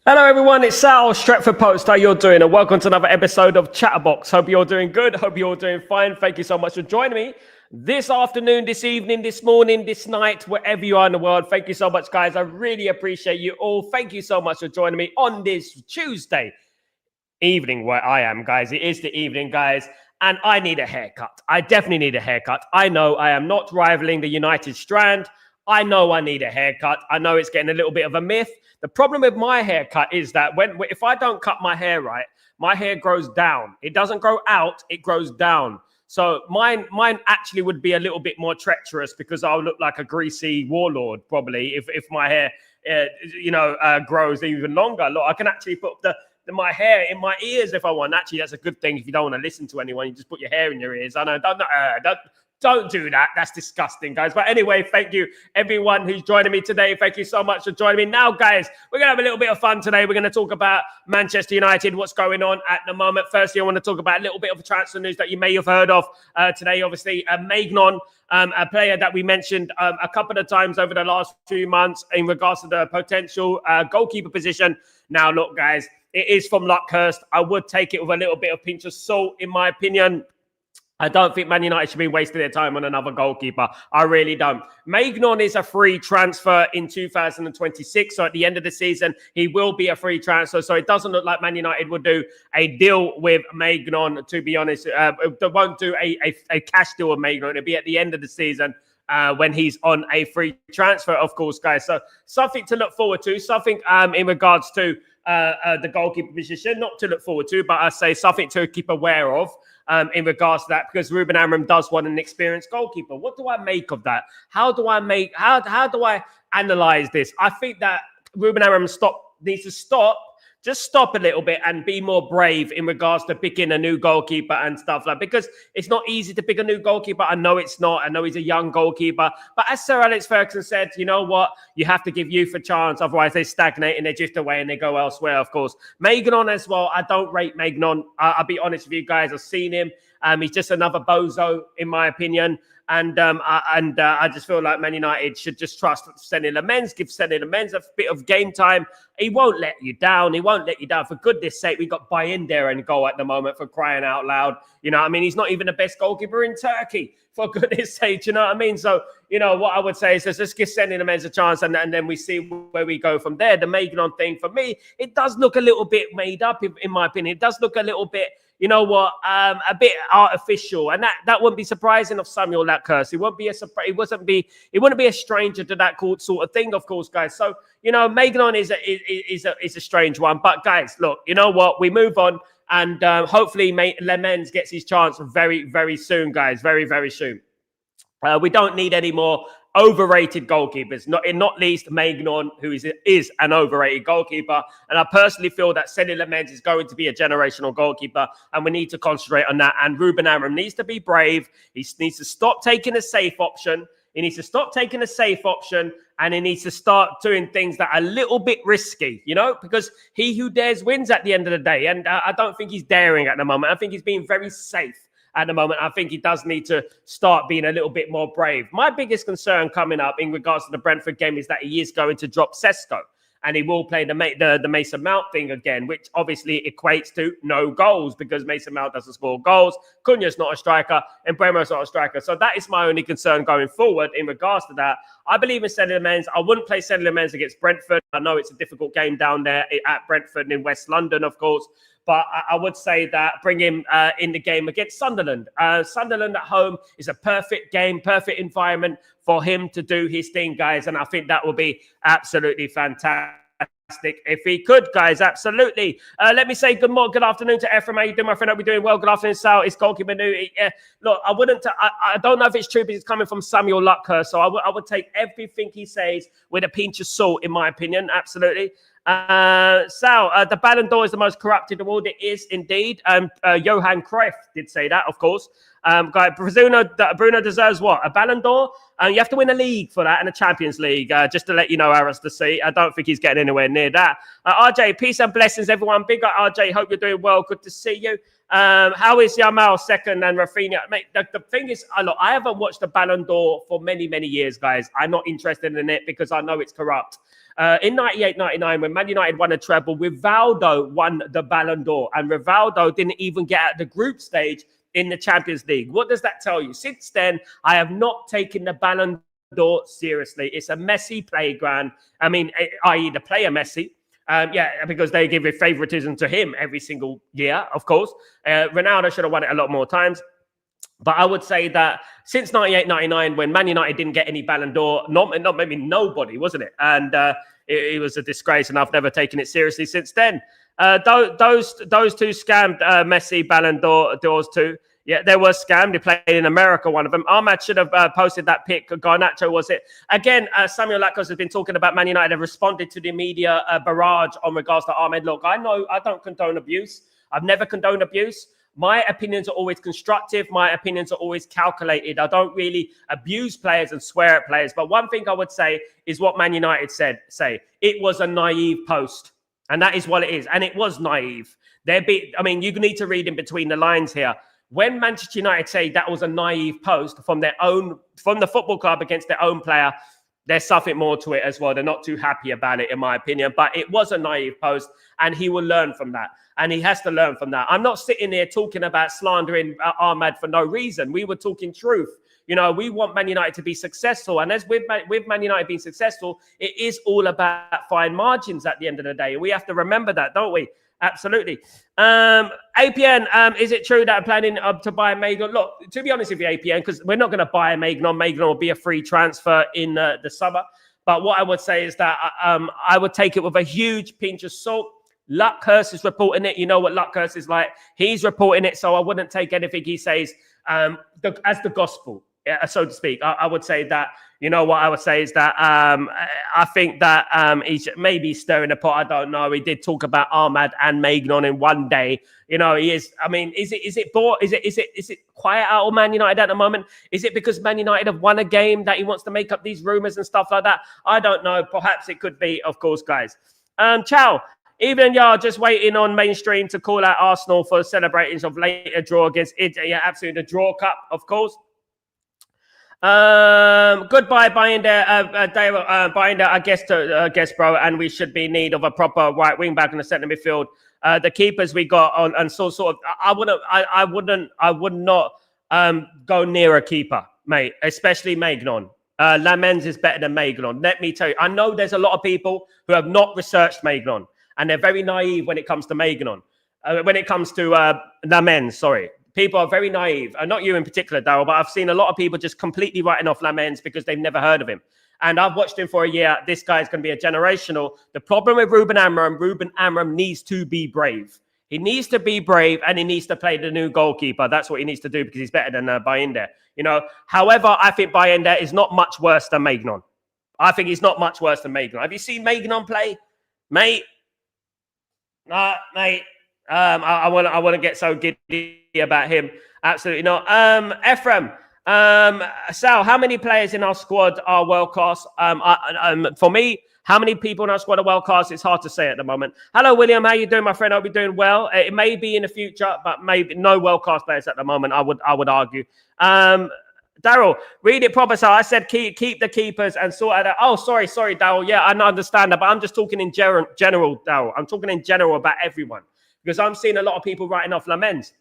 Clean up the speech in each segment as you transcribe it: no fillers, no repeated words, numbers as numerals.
Hello everyone, it's Sal, Stretford Post. How you're doing? And welcome to another episode of Chatterbox. Hope you're doing good. Hope you're doing fine. Thank you so much for joining me this afternoon, this evening, this morning, this night, wherever you are in the world. Thank you so much, guys. I really appreciate you all. Thank you so much for joining me on this Tuesday evening where I am, guys. It is the evening, guys. And I need a haircut. I definitely need a haircut. I know I am not rivaling the United Strand. I know I need a haircut. I know it's getting a little bit of a myth. The problem with my haircut is that if I don't cut my hair right, my hair grows down. It doesn't grow out, it grows down. So mine actually would be a little bit more treacherous because I'll look like a greasy warlord probably if my hair grows even longer. Look, I can actually put my hair in my ears if I want. Actually, that's a good thing if you don't want to listen to anyone. You just put your hair in your ears. I know, don't do that. That's disgusting, guys. But anyway, thank you, everyone who's joining me today. Thank you so much for joining me. Now, guys, we're going to have a little bit of fun today. We're going to talk about Manchester United, what's going on at the moment. Firstly, I want to talk about a little bit of transfer news that you may have heard of today. Obviously, Maignan, a player that we mentioned a couple of times over the last few months in regards to the potential goalkeeper position. Now, look, guys, it is from Luckhurst. I would take it with a little bit of pinch of salt, in my opinion. I don't think Man United should be wasting their time on another goalkeeper. I really don't. Maignan is a free transfer in 2026. So at the end of the season, he will be a free transfer. So it doesn't look like Man United would do a deal with Maignan, to be honest. They won't do a cash deal with Maignan. It'll be at the end of the season. When he's on a free transfer, of course, guys. So something to look forward to, something in regards to the goalkeeper position, not to look forward to, but I say something to keep aware of in regards to that, because Ruben Amorim does want an experienced goalkeeper. What do I make of that? How do I analyze this? I think that Ruben Amorim needs to stop a little bit and be more brave in regards to picking a new goalkeeper and stuff like, because it's not easy to pick a new goalkeeper. I know it's not. I know he's a young goalkeeper, but as Sir Alex Ferguson said, you know what? You have to give youth a chance. Otherwise they stagnate and they drift away and they go elsewhere, of course. Maignan as well. I don't rate Maignan. I'll be honest with you guys. I've seen him. He's just another bozo, in my opinion. And I just feel like Man United should just trust Seny Lamens, give Seny Lamens a bit of game time. He won't let you down. He won't let you down. For goodness sake, we got Ballon there and goal at the moment, for crying out loud. You know what I mean? He's not even the best goalkeeper in Turkey, for goodness sake. You know what I mean? So, you know, what I would say is let's give Seny Lamens a chance and then we see where we go from there. The Maignan thing, for me, it does look a little bit made up, in my opinion. It does look a little bit, you know what, a bit artificial, and that wouldn't be surprising of Samuel Luckhurst. It wouldn't be a surprise. It wouldn't be a stranger to that sort of thing, of course, guys. So, you know, Maignan is a strange one, but guys, look, you know what, we move on, and hopefully Lamens gets his chance very, very soon, guys, very, very soon. We don't need any more overrated goalkeepers, not least Maignan, who is an overrated goalkeeper. And I personally feel that Seny Lamens is going to be a generational goalkeeper, and we need to concentrate on that. And Ruben Amorim needs to be brave. He needs to stop taking a safe option. He needs to stop taking a safe option, and he needs to start doing things that are a little bit risky, you know, because he who dares wins at the end of the day. And I don't think he's daring at the moment. I think he's being very safe at the moment. I think he does need to start being a little bit more brave. My biggest concern coming up in regards to the Brentford game is that he is going to drop Sesko, and he will play the Mason Mount thing again, which obviously equates to no goals, because Mason Mount doesn't score goals. Cunha's not a striker, and Bremer's not a striker. So that is my only concern going forward in regards to that. I believe in Seny Lamens. I wouldn't play Seny Lamens against Brentford. I know it's a difficult game down there at Brentford in West London, of course. But I would say that bring him in the game against Sunderland. Sunderland at home is a perfect game, perfect environment for him to do his thing, guys. And I think that will be absolutely fantastic if he could, guys. Absolutely. Let me say good afternoon to Ephraim. How you doing, my friend? Hope you're doing well. Good afternoon, Sal. It's Goalkeeper New. Look, I don't know if it's true, but it's coming from Samuel Luckhurst. So I would take everything he says with a pinch of salt, in my opinion. Absolutely. Sal, the Ballon d'Or is the most corrupted award. It is indeed. Johan Cruyff did say that, of course. Guy, Bruno deserves what? A Ballon d'Or? And you have to win a league for that and a Champions League. Just to let you know, Aras, to see. I don't think he's getting anywhere near that. RJ, peace and blessings, everyone. Big up, RJ. Hope you're doing well. Good to see you. How is Yamal second and Rafinha? Mate, the thing is, look, I haven't watched the Ballon d'Or for many, many years, guys. I'm not interested in it because I know it's corrupt. In 98-99, when Man United won a treble, Rivaldo won the Ballon d'Or, and Rivaldo didn't even get out the group stage in the Champions League. What does that tell you? Since then, I have not taken the Ballon d'Or seriously. It's a messy playground. I mean, i.e. the player Messi. Because they give a favoritism to him every single year, of course. Ronaldo should have won it a lot more times. But I would say that since 98-99, when Man United didn't get any Ballon d'Or, not maybe nobody, wasn't it? And it was a disgrace, and I've never taken it seriously since then. Those two scammed Messi Ballon d'Ors too. Yeah, they were scammed. They played in America, one of them. Ahmad should have posted that pic. Garnacho, was it? Again, Samuel Latkos has been talking about Man United have responded to the media barrage on regards to Ahmed. Look, I know I don't condone abuse. I've never condoned abuse. My opinions are always constructive. My opinions are always calculated. I don't really abuse players and swear at players. But one thing I would say is what Man United say. It was a naive post. And that is what it is. And it was naive. You need to read in between the lines here. When Manchester United say that was a naive post from the football club against their own player, there's something more to it as well. They're not too happy about it, in my opinion. But it was a naive post, and he will learn from that. And he has to learn from that. I'm not sitting there talking about slandering Ahmad for no reason. We were talking truth. You know, we want Man United to be successful. And as with Man United being successful, it is all about fine margins at the end of the day. We have to remember that, don't we? Absolutely. APN, is it true that I'm planning to buy a Maignan? Look, to be honest with you, APN, because we're not going to buy a Maignan. Maignan will be a free transfer in the summer. But what I would say is that I would take it with a huge pinch of salt. Luckhurst is reporting it. You know what Luckhurst is like. He's reporting it, so I wouldn't take anything he says as the gospel, so to speak. I would say that, you know what I would say is that I think that he's maybe stirring the pot. I don't know. He did talk about Ahmad and Maignan in one day. You know, he is. I mean, is it bored? Is it quiet out of Man United at the moment? Is it because Man United have won a game that he wants to make up these rumors and stuff like that? I don't know. Perhaps it could be, of course, guys. Ciao. Even y'all just waiting on mainstream to call out Arsenal for celebrations of later draw against it. Yeah, absolutely. The draw cup, of course. Goodbye, Binder. I guess, bro. And we should be in need of a proper right wing back in the centre midfield. The keepers we got on, and sort of. I would not go near a keeper, mate. Especially Maignan. Lamens is better than Maignan. Let me tell you. I know there's a lot of people who have not researched Maignan, and they're very naive when it comes to Maignan. When it comes to Lamens, sorry. People are very naive. Not you in particular, Daryl, but I've seen a lot of people just completely writing off Lamens because they've never heard of him. And I've watched him for a year. This guy's going to be a generational. The problem with Ruben Amorim needs to be brave. He needs to be brave, and he needs to play the new goalkeeper. That's what he needs to do because he's better than Binder. You know. However, I think Binder is not much worse than Maignan. I think he's not much worse than Maignan. Have you seen Maignan play, mate? Nah, mate. I want to get so giddy about him. Absolutely not. Ephraim, Sal, how many players in our squad are world class? For me, how many people in our squad are world class? It's hard to say at the moment. Hello, William. How you doing, my friend? I'll be doing well. It may be in the future, but maybe no world class players at the moment. I would argue. Daryl, read it proper. So I said keep the keepers and sort out that. Oh, sorry, Daryl. Yeah, I understand that, but I'm just talking in general, Daryl. I'm talking in general about everyone. Because I'm seeing a lot of people writing off Lamens.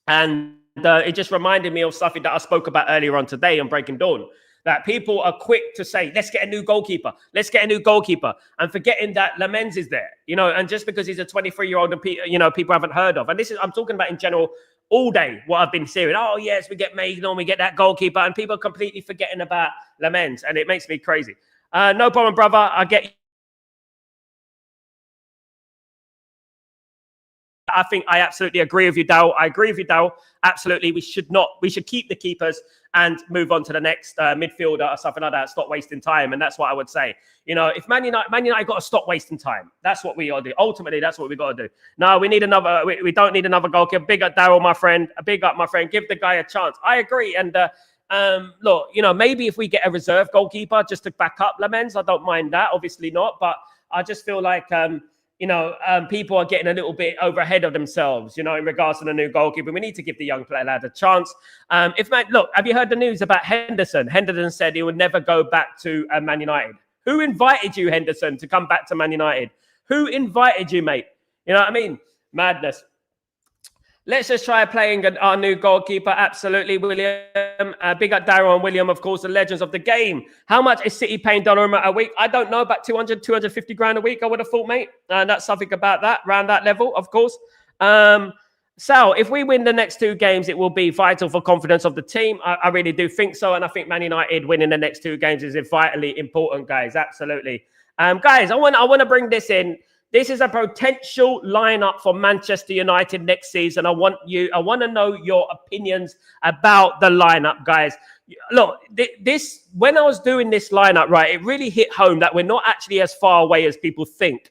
And it just reminded me of something that I spoke about earlier on today on Breaking Dawn. That people are quick to say, let's get a new goalkeeper. Let's get a new goalkeeper. And forgetting that Lamens is there. You know, and just because he's a 23-year-old and people haven't heard of. And I'm talking about in general all day what I've been seeing. Oh, yes, we get Maignan, we get that goalkeeper. And people are completely forgetting about Lamens. And it makes me crazy. No problem, brother. I get I think I absolutely agree with you, Dal. I agree with you, Dal. Absolutely. We should keep the keepers and move on to the next midfielder or something like that. Stop wasting time. And that's what I would say. You know, if Man United got to stop wasting time. That's what we got to do. Ultimately, that's what we got to do. No, we need another. We don't need another goalkeeper. Big up Daryl, my friend. Big up, my friend. Give the guy a chance. I agree. And look, you know, maybe if we get a reserve goalkeeper just to back up Lamens, I don't mind that. Obviously not. But I just feel like, people are getting a little bit over ahead of themselves, you know, in regards to the new goalkeeper. We need to give the young lad a chance. Look, have you heard the news about Henderson? Henderson said he would never go back to Man United. Who invited you, Henderson, to come back to Man United? Who invited you, mate? You know what I mean? Madness. Let's just try playing our new goalkeeper. Absolutely, William. Big up Daryl and William, of course, the legends of the game. How much is City paying Donnarumma a week? I don't know, about 200, 250 grand a week, I would have thought, mate. And that's something about that, around that level, of course. Sal, if we win the next 2 games, it will be vital for confidence of the team. I really do think so. And I think Man United winning the next 2 games is vitally important, guys. Absolutely. Guys, I want to bring this in. This is a potential lineup for Manchester United next season. I want to know your opinions about the lineup, guys. Look, when I was doing this lineup, right, it really hit home that we're not actually as far away as people think.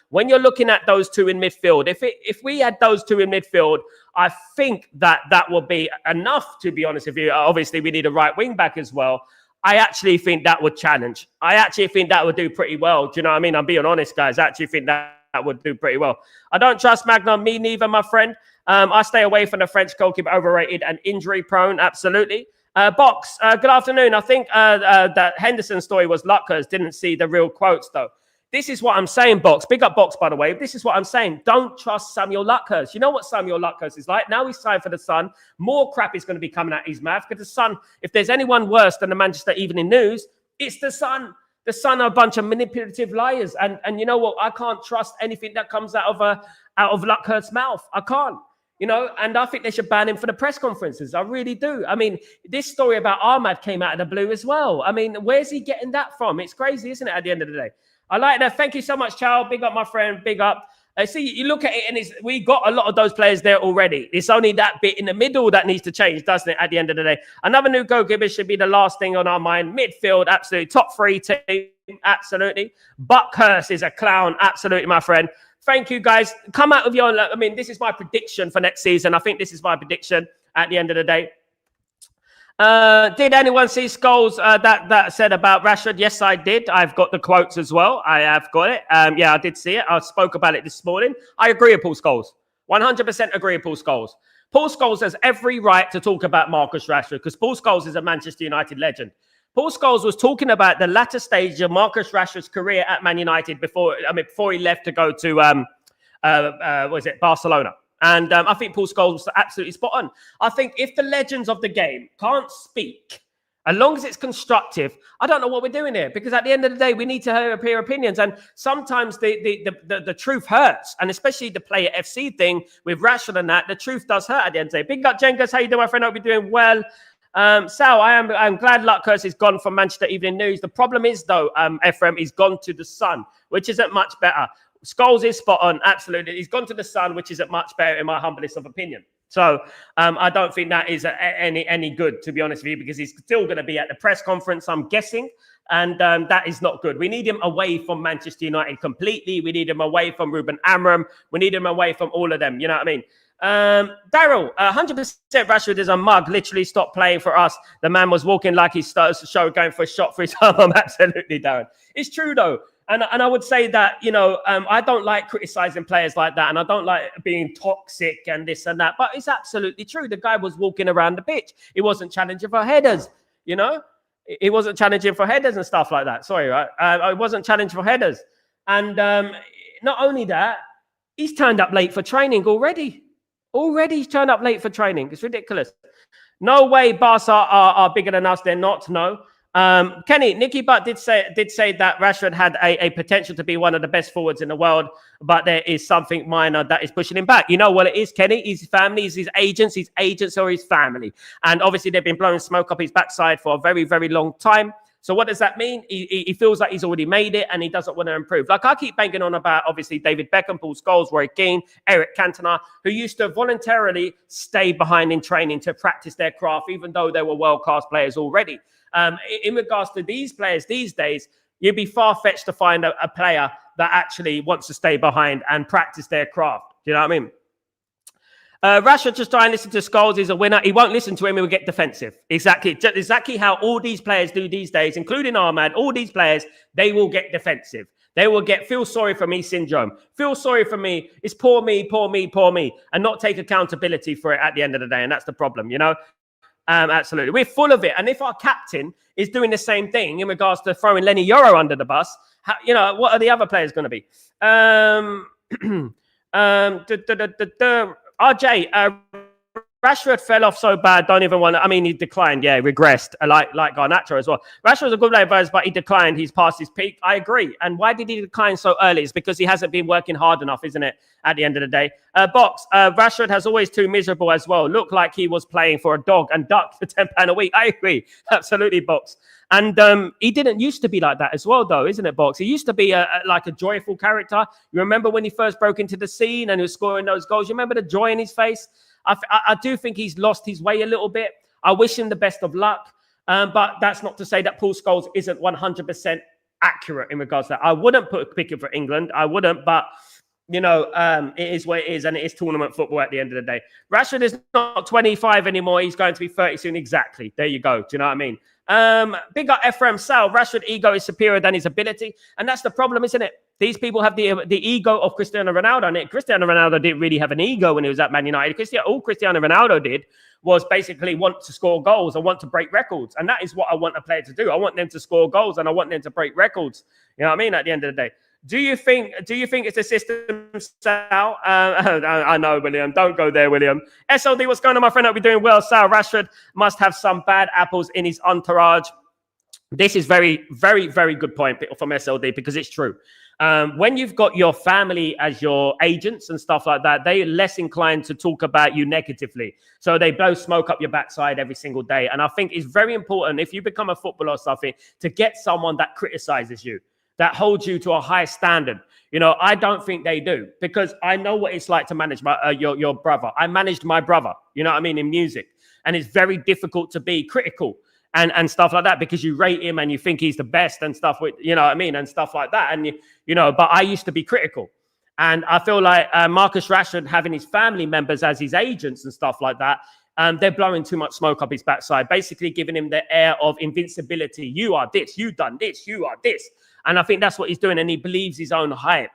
When you're looking at those 2 in midfield, if we had those 2 in midfield, I think that will be enough, to be honest with you. Obviously, we need a right wing back as well. I actually think that would challenge. I actually think that would do pretty well. Do you know what I mean? I'm being honest, guys. I actually think that would do pretty well. I don't trust Magnum. Me neither, my friend. I stay away from the French goalkeeper, overrated and injury prone. Absolutely. Box, good afternoon. I think that Henderson story was Luckers. Didn't see the real quotes, though. This is what I'm saying, Box. Big up Box, by the way. This is what I'm saying. Don't trust Samuel Luckers. You know what Samuel Luckers is like? Now he's signed for the Sun. More crap is going to be coming out his mouth because the Sun, if there's anyone worse than the Manchester Evening News, it's the Sun. The Sun are a bunch of manipulative liars. And you know what? I can't trust anything that comes out of Luckhurst's mouth. I can't. You know, and I think they should ban him for the press conferences. I really do. I mean, this story about Ahmad came out of the blue as well. I mean, where's he getting that from? It's crazy, isn't it, at the end of the day? I like that. Thank you so much, Chow. Big up, my friend. Big up. See, you look at it, and we got a lot of those players there already. It's only that bit in the middle that needs to change, doesn't it, at the end of the day? Another new goalkeeper should be the last thing on our mind. Midfield, absolutely. Top 3 team, absolutely. Buckhurst is a clown, absolutely, my friend. Thank you, guys. Come out with your... I mean, this is my prediction for next season. I think this is my prediction at the end of the day. Did anyone see Scholes that said about Rashford? Yes, I did. I've got the quotes as well. I have got it. Yeah, I did see it. I spoke about it this morning. I agree with Paul Scholes. 100% agree with Paul Scholes. Paul Scholes has every right to talk about Marcus Rashford because Paul Scholes is a Manchester United legend. Paul Scholes was talking about the latter stage of Marcus Rashford's career at Man United before he left to go to Barcelona. And I think Paul Scholes was absolutely spot on. I think if the legends of the game can't speak, as long as it's constructive, I don't know what we're doing here. Because at the end of the day, we need to hear opinions. And sometimes the truth hurts. And especially the Player FC thing with Rashford and that, the truth does hurt at the end of the day. Big up, Jenkins. How you doing, my friend? I hope you're doing well. Sal, I'm glad Luckhurst is gone from Manchester Evening News. The problem is, though, Ephraim, he's gone to the Sun, which isn't much better. Scholes is spot on, absolutely. He's gone to the Sun, which isn't much better in my humblest of opinion. So I don't think that is any good, to be honest with you, because he's still going to be at the press conference, I'm guessing, and that is not good. We need him away from Manchester United completely. We need him away from Ruben Amram. We need him away from all of them. You know what I mean? Daryl, 100% Rashford is a mug. Literally stopped playing for us. The man was walking like he started the show, going for a shot for his arm. Absolutely, Darren. It's true, though. And I would say that, I don't like criticizing players like that. And I don't like being toxic and this and that. But it's absolutely true. The guy was walking around the pitch. He wasn't challenging for headers, He wasn't challenging for headers and stuff like that. Sorry, right? I wasn't challenging for headers. And not only that, he's turned up late for training already. Already he's turned up late for training. It's ridiculous. No way Barca are bigger than us. They're not, no. Kenny, Nicky Butt did say that Rashford had a potential to be one of the best forwards in the world, but there is something minor that is pushing him back. You know what it is, Kenny? His family, his agents or his family. And obviously they've been blowing smoke up his backside for a very, very long time. So what does that mean? He feels like he's already made it and he doesn't want to improve. Like I keep banging on about, obviously, David Beckham, Paul Scholes, Roy Keane, Eric Cantona, who used to voluntarily stay behind in training to practice their craft, even though they were world-class players already. In regards to these players these days, you'd be far-fetched to find a player that actually wants to stay behind and practice their craft. Do you know what I mean? Rashford just try and listen to Scholes. He's a winner. He won't listen to him. He will get defensive. Exactly how all these players do these days, including Ahmad. All these players, they will get defensive. They will get feel sorry for me syndrome. Feel sorry for me. It's poor me, poor me, poor me, and not take accountability for it at the end of the day. And that's the problem, you know. Absolutely, we're full of it. And if our captain is doing the same thing in regards to throwing Lenny Yoro under the bus, what are the other players going to be? RJ, Rashford fell off so bad, don't even want to. I mean, he declined, regressed, like Garnacho as well. Rashford's a good player, but he declined. He's past his peak. I agree. And why did he decline so early? It's because he hasn't been working hard enough, isn't it, at the end of the day? Box, Rashford has always too miserable as well. Looked like he was playing for a dog and duck for £10 a week. I agree. Absolutely, Box. And he didn't used to be like that as well, though, isn't it, Box? He used to be like a joyful character. You remember when he first broke into the scene and he was scoring those goals? You remember the joy in his face? I do think he's lost his way a little bit. I wish him the best of luck. But that's not to say that Paul Scholes isn't 100% accurate in regards to that. I wouldn't pick him for England. I wouldn't, but, it is what it is, and it is tournament football at the end of the day. Rashford is not 25 anymore. He's going to be 30 soon. Exactly. There you go. Do you know what I mean? Big up Ephraim Sal. Rashford ego is superior than his ability. And that's the problem, isn't it? These people have the ego of Cristiano Ronaldo. And Cristiano Ronaldo didn't really have an ego when he was at Man United. All Cristiano Ronaldo did was basically want to score goals and want to break records. And that is what I want a player to do. I want them to score goals and I want them to break records. You know what I mean? At the end of the day. Do you think it's a system, Sal? I know, William. Don't go there, William. SLD, what's going on, my friend? Hope you're doing well. Sal, Rashford must have some bad apples in his entourage. This is very, very, very good point from SLD because it's true. When you've got your family as your agents and stuff like that, they're less inclined to talk about you negatively. So they blow smoke up your backside every single day. And I think it's very important if you become a footballer or something to get someone that criticizes you, that holds you to a high standard. I don't think they do because I know what it's like to manage your brother. I managed my brother, in music. And it's very difficult to be critical and stuff like that because you rate him and you think he's the best and stuff, and stuff like that. And, but I used to be critical. And I feel like Marcus Rashford having his family members as his agents and stuff like that, they're blowing too much smoke up his backside, basically giving him the air of invincibility. You are this, you've done this, you are this. And I think that's what he's doing. And he believes his own hype,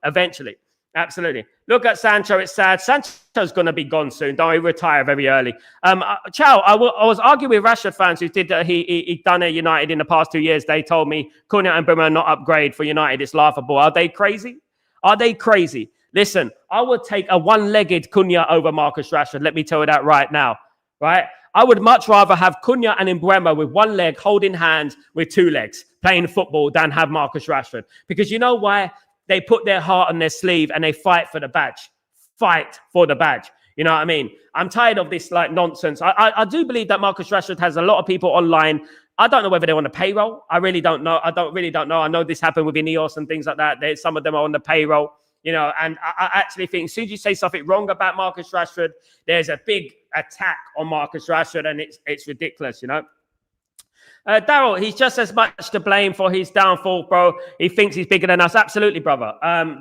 eventually. Absolutely. Look at Sancho. It's sad. Sancho's going to be gone soon. Don't he? Retire very early. Chow, I was arguing with Rashford fans who did he done at United in the past 2 years. They told me Cunha and Boomer are not upgrade for United. It's laughable. Are they crazy? Are they crazy? Listen, I would take a one-legged Cunha over Marcus Rashford. Let me tell you that right now. Right? I would much rather have Cunha and Mbeumo with one leg holding hands with two legs playing football than have Marcus Rashford. Because you know why? They put their heart on their sleeve and they fight for the badge. Fight for the badge. You know what I mean? I'm tired of this nonsense. I do believe that Marcus Rashford has a lot of people online. I don't know whether they're on the payroll. I really don't know. I don't know. I know this happened with Ineos and things like that. Some of them are on the payroll. And I actually think as soon as you say something wrong about Marcus Rashford, there's a big attack on Marcus Rashford, and it's ridiculous, Daryl, he's just as much to blame for his downfall, bro. He thinks he's bigger than us. Absolutely, brother,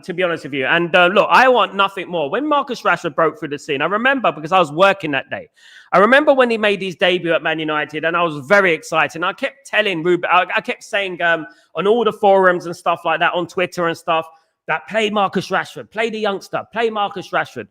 to be honest with you. And look, I want nothing more. When Marcus Rashford broke through the scene, I remember because I was working that day. I remember when he made his debut at Man United, and I was very excited. And I kept telling Ruben, I kept saying on all the forums and stuff like that, on Twitter and stuff, that play Marcus Rashford, play the youngster, play Marcus Rashford.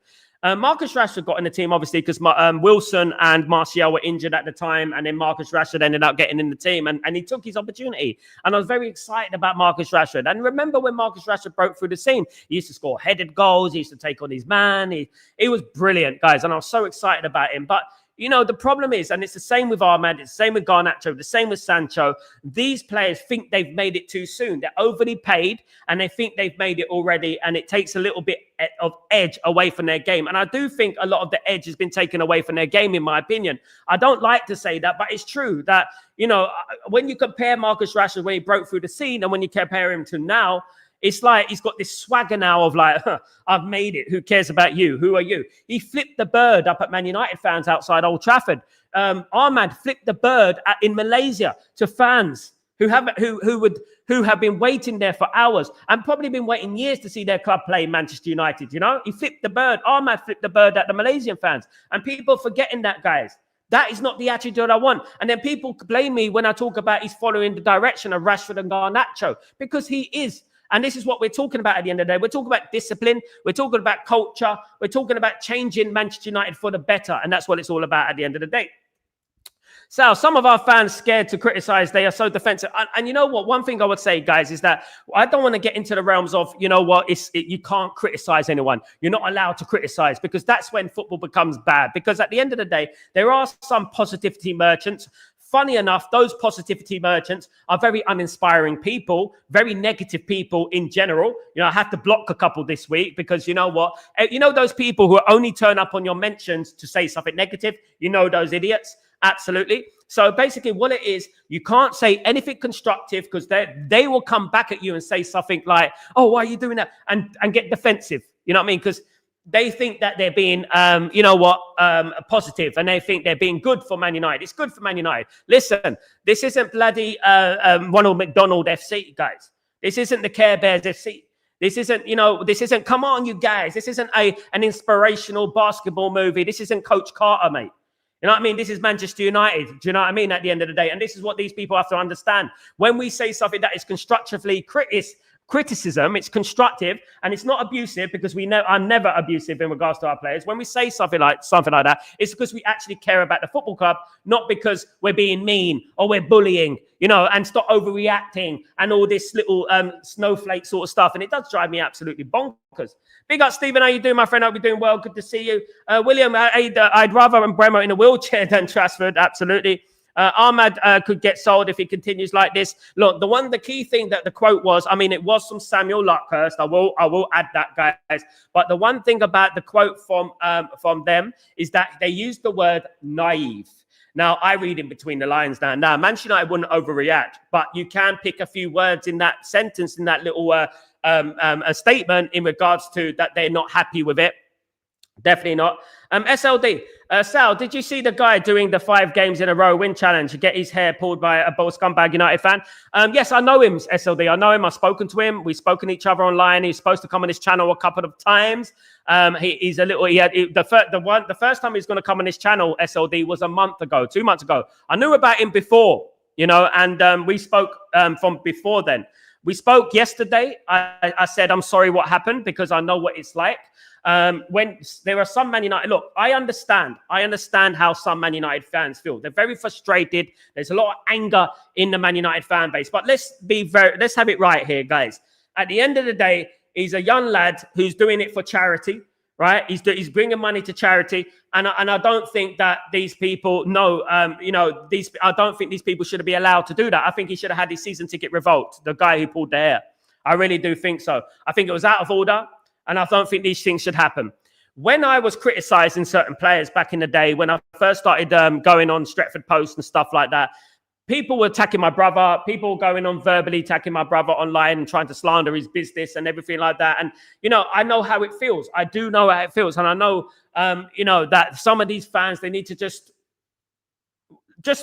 Marcus Rashford got in the team, obviously, because Wilson and Martial were injured at the time. And then Marcus Rashford ended up getting in the team. And he took his opportunity. And I was very excited about Marcus Rashford. And remember when Marcus Rashford broke through the scene? He used to score headed goals. He used to take on his man. He was brilliant, guys. And I was so excited about him. But the problem is, and it's the same with Ahmad, it's the same with Garnacho, the same with Sancho. These players think they've made it too soon. They're overly paid and they think they've made it already. And it takes a little bit of edge away from their game. And I do think a lot of the edge has been taken away from their game, in my opinion. I don't like to say that, but it's true that, when you compare Marcus Rashford when he broke through the scene and when you compare him to now, it's like he's got this swagger now of like, I've made it. Who cares about you? Who are you? He flipped the bird up at Man United fans outside Old Trafford. Ahmad flipped the bird in Malaysia to fans who have been waiting there for hours and probably been waiting years to see their club play Manchester United. He flipped the bird. Ahmad flipped the bird at the Malaysian fans, and people forgetting that, guys. That is not the attitude I want. And then people blame me when I talk about he's following the direction of Rashford and Garnacho, because he is. And this is what we're talking about at the end of the day. We're talking about discipline. We're talking about culture. We're talking about changing Manchester United for the better. And that's what it's all about at the end of the day. Sal, some of our fans scared to criticize. They are so defensive. And you know what? One thing I would say, guys, is that I don't want to get into the realms of, you can't criticize anyone. You're not allowed to criticize, because that's when football becomes bad. Because at the end of the day, there are some positivity merchants. Funny enough, those positivity merchants are very uninspiring people, very negative people in general. I had to block a couple this week because you know what? Those people who only turn up on your mentions to say something negative, those idiots. Absolutely. So basically what it is, you can't say anything constructive because they will come back at you and say something like, oh, why are you doing that? And get defensive. You know what I mean? Because they think that they're being, positive, and they think they're being good for Man United. It's good for Man United. Listen, this isn't bloody Ronald McDonald FC, guys. This isn't the Care Bears FC. This isn't, come on, you guys. This isn't an inspirational basketball movie. This isn't Coach Carter, mate. You know what I mean? This is Manchester United. Do you know what I mean? At the end of the day. And this is what these people have to understand. When we say something that is constructively criticism, it's constructive and it's not abusive, because I'm never abusive in regards to our players. When we say something like that, it's because we actually care about the football club, not because we're being mean or we're bullying, and stop overreacting and all this little snowflake sort of stuff. And it does drive me absolutely bonkers. Big up, Stephen. How you doing, my friend? Hope you're doing well. Good to see you. William, I'd rather Bremo in a wheelchair than Rashford. Absolutely. Ahmad could get sold if he continues like this. Look, the key thing that the quote was, it was from Samuel Luckhurst. I will add that, guys. But the one thing about the quote from them is that they used the word naive. Now, I read in between the lines now. Now, Manchester United wouldn't overreact, but you can pick a few words in that sentence, in that little a statement in regards to that they're not happy with it. Definitely not. SLD. Sal, did you see the guy doing the 5 games in a row win challenge to get his hair pulled by a bold scumbag United fan? Yes, I know him, SLD. I know him. I've spoken to him. We've spoken to each other online. He's supposed to come on this channel a couple of times. The first time he's going to come on this channel, SLD, was 2 months ago. I knew about him before, and we spoke from before then. We spoke yesterday. I said, I'm sorry what happened, because I know what it's like. When there are some Man United, look, I understand how some Man United fans feel. They're very frustrated. There's a lot of anger in the Man United fan base. But let's have it right here, guys. At the end of the day, he's a young lad who's doing it for charity, right? He's bringing money to charity, and I don't think that these people I don't think these people should be allowed to do that. I think he should have had his season ticket revoked. The guy who pulled the hair, I really do think so. I think it was out of order. And I don't think these things should happen. When I was criticizing certain players back in the day, when I first started going on Stretford Post and stuff like that, people were attacking my brother. People were going on verbally attacking my brother online and trying to slander his business and everything like that. And, I know how it feels. I do know how it feels. And I know, that some of these fans, they need to just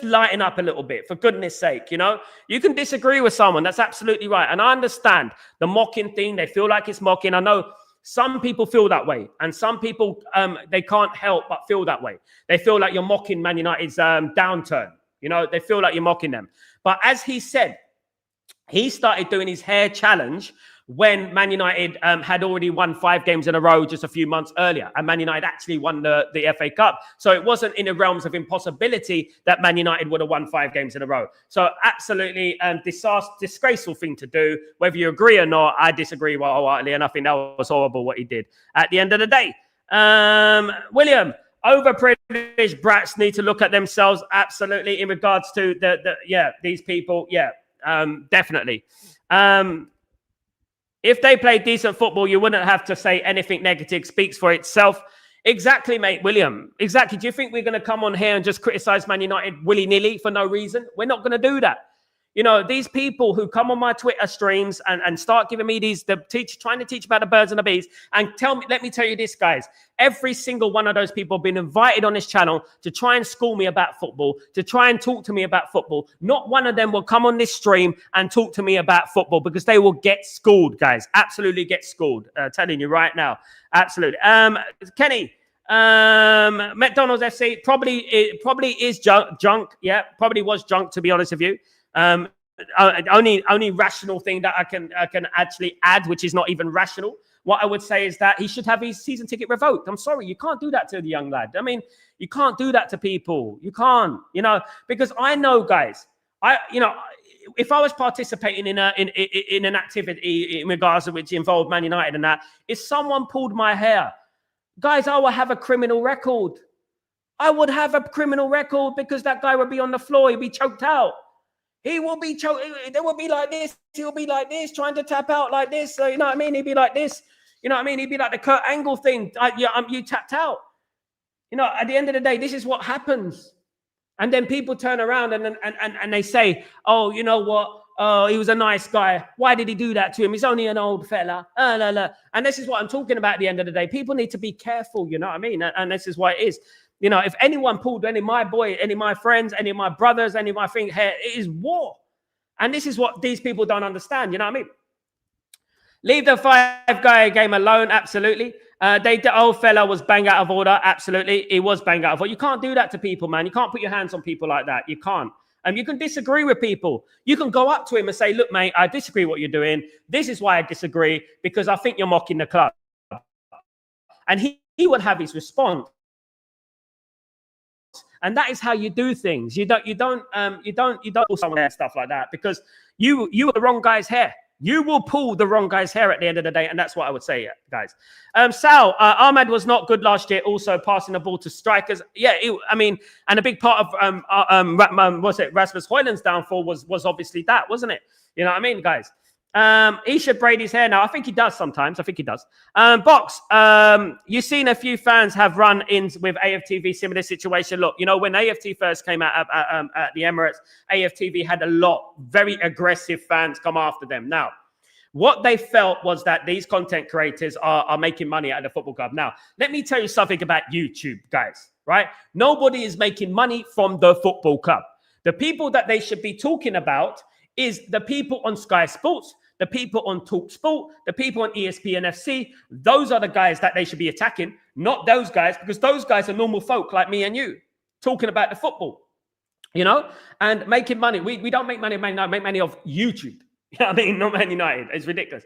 lighten up a little bit, for goodness sake. You can disagree with someone. That's absolutely right. And I understand the mocking thing. They feel like it's mocking. I know some people feel that way, and some people they can't help but feel that way. They feel like you're mocking Man United's downturn. They feel like you're mocking them. But as he said, he started doing his hair challenge when Man United had already won 5 games in a row just a few months earlier, and Man United actually won the FA Cup. So it wasn't in the realms of impossibility that Man United would have won 5 games in a row. So absolutely disgraceful thing to do. Whether you agree or not, I disagree wholeheartedly, and I think that was horrible what he did at the end of the day. William, overprivileged brats need to look at themselves. Absolutely. In regards to these people. Yeah, definitely. If they played decent football, you wouldn't have to say anything negative. Speaks for itself. Exactly, mate, William. Exactly. Do you think we're going to come on here and just criticize Man United willy-nilly for no reason? We're not going to do that. You know, these people who come on my Twitter streams and start giving me trying to teach about the birds and the bees and let me tell you this, guys, every single one of those people have been invited on this channel to try and school me about football, to try and talk to me about football. Not one of them will come on this stream and talk to me about football because they will get schooled, guys. Absolutely get schooled. Telling you right now. Absolutely. Kenny, McDonald's FC probably is junk. Yeah, probably was junk, to be honest with you. Only rational thing that I can actually add, which is not even rational. What I would say is that he should have his season ticket revoked. I'm sorry, you can't do that to the young lad. I mean, you can't do that to people. You can't, because I know, guys. If I was participating in an activity in regards to which involved Man United and that, if someone pulled my hair, guys, I would have a criminal record. I would have a criminal record because that guy would be on the floor. He'd be choked out. He will be choked. They will be like this. He'll be like this, trying to tap out like this. So, you know what I mean? He'd be like this. You know what I mean? He'd be like the Kurt Angle thing. You tapped out. At the end of the day, this is what happens. And then people turn around and they say, oh, you know what? Oh, he was a nice guy. Why did he do that to him? He's only an old fella. And this is what I'm talking about at the end of the day. People need to be careful, you know what I mean? And this is what it is. If anyone pulled any of my boy, any of my friends, any of my brothers, any of my thing hair, it is war. And this is what these people don't understand, you know what I mean? Leave the five-guy game alone, absolutely. The old fella was bang out of order, absolutely. He was bang out of order. You can't do that to people, man. You can't put your hands on people like that. You can't. You can disagree with people. You can go up to him and say, look, mate, I disagree with what you're doing. This is why I disagree, because I think you're mocking the club. And he would have his response. And that is how you do things. You don't pull someone and stuff like that, because you are the wrong guy's hair. You will pull the wrong guy's hair at the end of the day, and that's what I would say, guys. Sal, Ahmad was not good last year. Also passing the ball to strikers. Yeah, and a big part of Rasmus Højlund's downfall was obviously that, wasn't it? You know what I mean, guys? He should braid his hair now. I think he does sometimes. I think he does. Box, you've seen a few fans have run in with AFTV similar situation. Look, when AFT first came out at the Emirates, AFTV had a lot very aggressive fans come after them. Now, what they felt was that these content creators are making money at the football club. Now, let me tell you something about YouTube, guys, right? Nobody is making money from the football club. The people that they should be talking about is the people on Sky Sports, the people on TalkSport, the people on ESPN FC. Those are the guys that they should be attacking, not those guys, because those guys are normal folk like me and you, talking about the football, and making money. We don't make money, make money off YouTube. You know what I mean? Not Man United. It's ridiculous.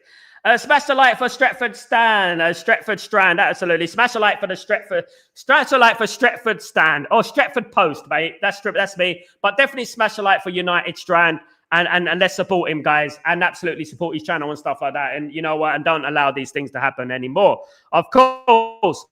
Smash the like for Stretford Stand. Stretford Strand, absolutely. Smash the like for the smash the like for Stretford Stand. Or Stretford Post, mate. That's me. But definitely smash the like for United Strand. And let's support him, guys, and absolutely support his channel and stuff like that. And you know what? And don't allow these things to happen anymore. Of course.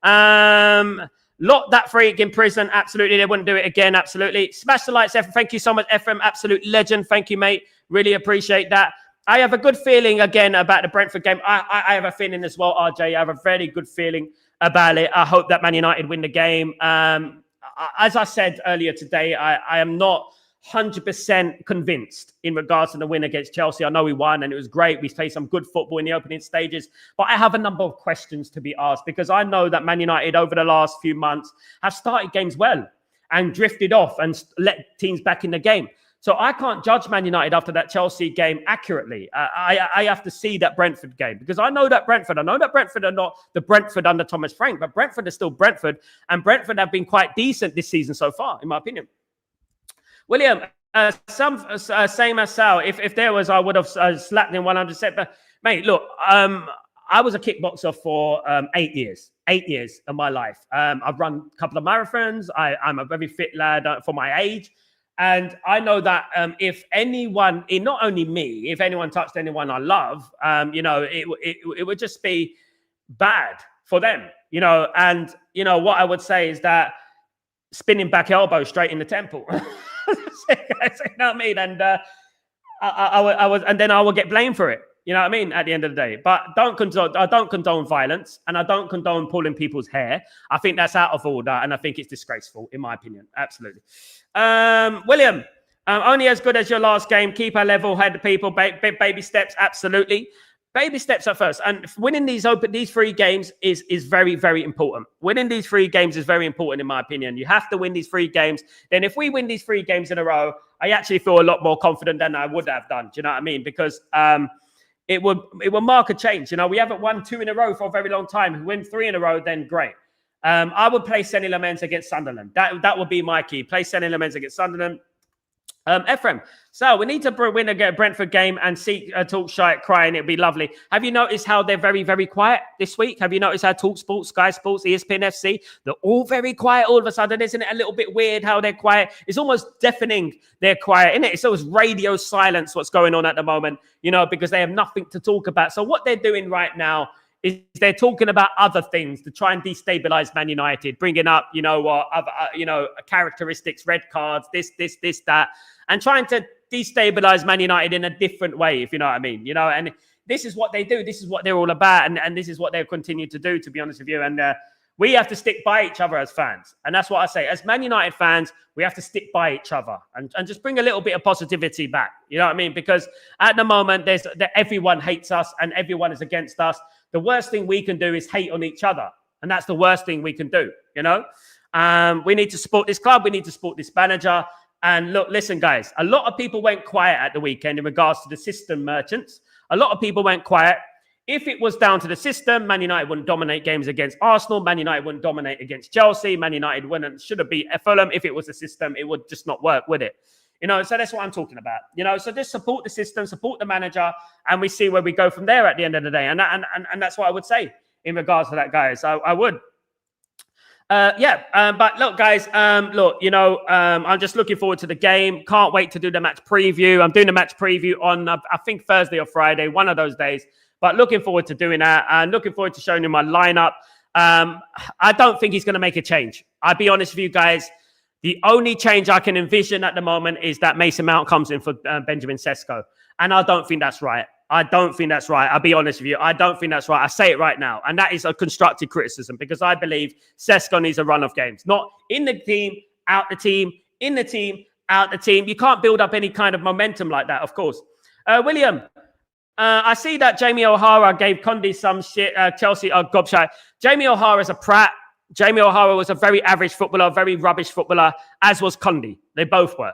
Lock that freak in prison. Absolutely. They wouldn't do it again. Absolutely. Smash the likes, Ephraim. Thank you so much, Ephraim. Absolute legend. Thank you, mate. Really appreciate that. I have a good feeling again about the Brentford game. I have a feeling as well, RJ. I have a very good feeling about it. I hope that Man United win the game. As I said earlier today, I am not 100% convinced in regards to the win against Chelsea. I know we won and it was great. We played some good football in the opening stages, but I have a number of questions to be asked, because I know that Man United over the last few months have started games well and drifted off and let teams back in the game. So I can't judge Man United after that Chelsea game accurately. I have to see that Brentford game, because I know that Brentford are not the Brentford under Thomas Frank, but Brentford is still Brentford, and Brentford have been quite decent this season so far, in my opinion. William, same as Sal. If there was, I would have slapped him 100%. But mate, look, I was a kickboxer for 8 years. 8 years of my life. I've run a couple of marathons. I'm a very fit lad for my age. And I know that if anyone, not only me, if anyone touched anyone I love, it would just be bad for them. And what I would say is that spinning back elbow straight in the temple. You know what I mean? And I was, and then I will get blamed for it. You know what I mean? At the end of the day, but I don't condone violence, and I don't condone pulling people's hair. I think that's out of order, and I think it's disgraceful, in my opinion. Absolutely. William, only as good as your last game. Keep a level-headed people. Baby steps, absolutely. Baby steps at first, and winning these 3 games is very, very important. Winning these 3 games is very important, in my opinion. You have to win these 3 games. Then, if we win these 3 games in a row, I actually feel a lot more confident than I would have done. Do you know what I mean? Because it will mark a change. We haven't won 2 in a row for a very long time. If we win 3 in a row, then great. I would play Senny Lamens against Sunderland. That would be my key. Play Senny Lamens against Sunderland. Ephraim, so we need to win a Brentford game and see Talk Shite crying. It'd be lovely. Have you noticed how they're very, very quiet this week? Have you noticed how Talk Sports, Sky Sports, ESPN FC, they're all very quiet all of a sudden? Isn't it a little bit weird how they're quiet? It's almost deafening. They're quiet, isn't it? It's almost radio silence what's going on at the moment, because they have nothing to talk about. So what they're doing right now is they're talking about other things to try and destabilize Man United, bringing up, other, characteristics, red cards, this, that, and trying to destabilize Man United in a different way, if you know what I mean, and this is what they do. This is what they're all about. And this is what they'll continue to do, to be honest with you. And we have to stick by each other as fans. And that's what I say. As Man United fans, we have to stick by each other and just bring a little bit of positivity back. You know what I mean? Because at the moment, everyone hates us and everyone is against us. The worst thing we can do is hate on each other. And that's the worst thing we can do, We need to support this club. We need to support this manager. And look, listen, guys, a lot of people went quiet at the weekend in regards to the system merchants. A lot of people went quiet. If it was down to the system, Man United wouldn't dominate games against Arsenal. Man United wouldn't dominate against Chelsea. Man United should have beat Fulham. If it was the system, it would just not work, would it? So that's what I'm talking about. So just support the system, support the manager, and we see where we go from there at the end of the day. And that's what I would say in regards to that, guys. I would. But look, guys, I'm just looking forward to the game. Can't wait to do the match preview. I'm doing the match preview on, I think, Thursday or Friday, one of those days. But looking forward to doing that and looking forward to showing you my lineup. I don't think he's going to make a change. I'll be honest with you guys. The only change I can envision at the moment is that Mason Mount comes in for Benjamin Sesko. And I don't think that's right. I'll be honest with you. I don't think that's right. I say it right now. And that is a constructive criticism because I believe Sesko needs a run of games. Not in the team, out the team, in the team, out the team. You can't build up any kind of momentum like that, of course. William, I see that Jamie O'Hara gave Conde some shit. Chelsea, gobshite. Jamie O'Hara's a prat. Jamie O'Hara was a very average footballer, very rubbish footballer, as was Conde. They both were.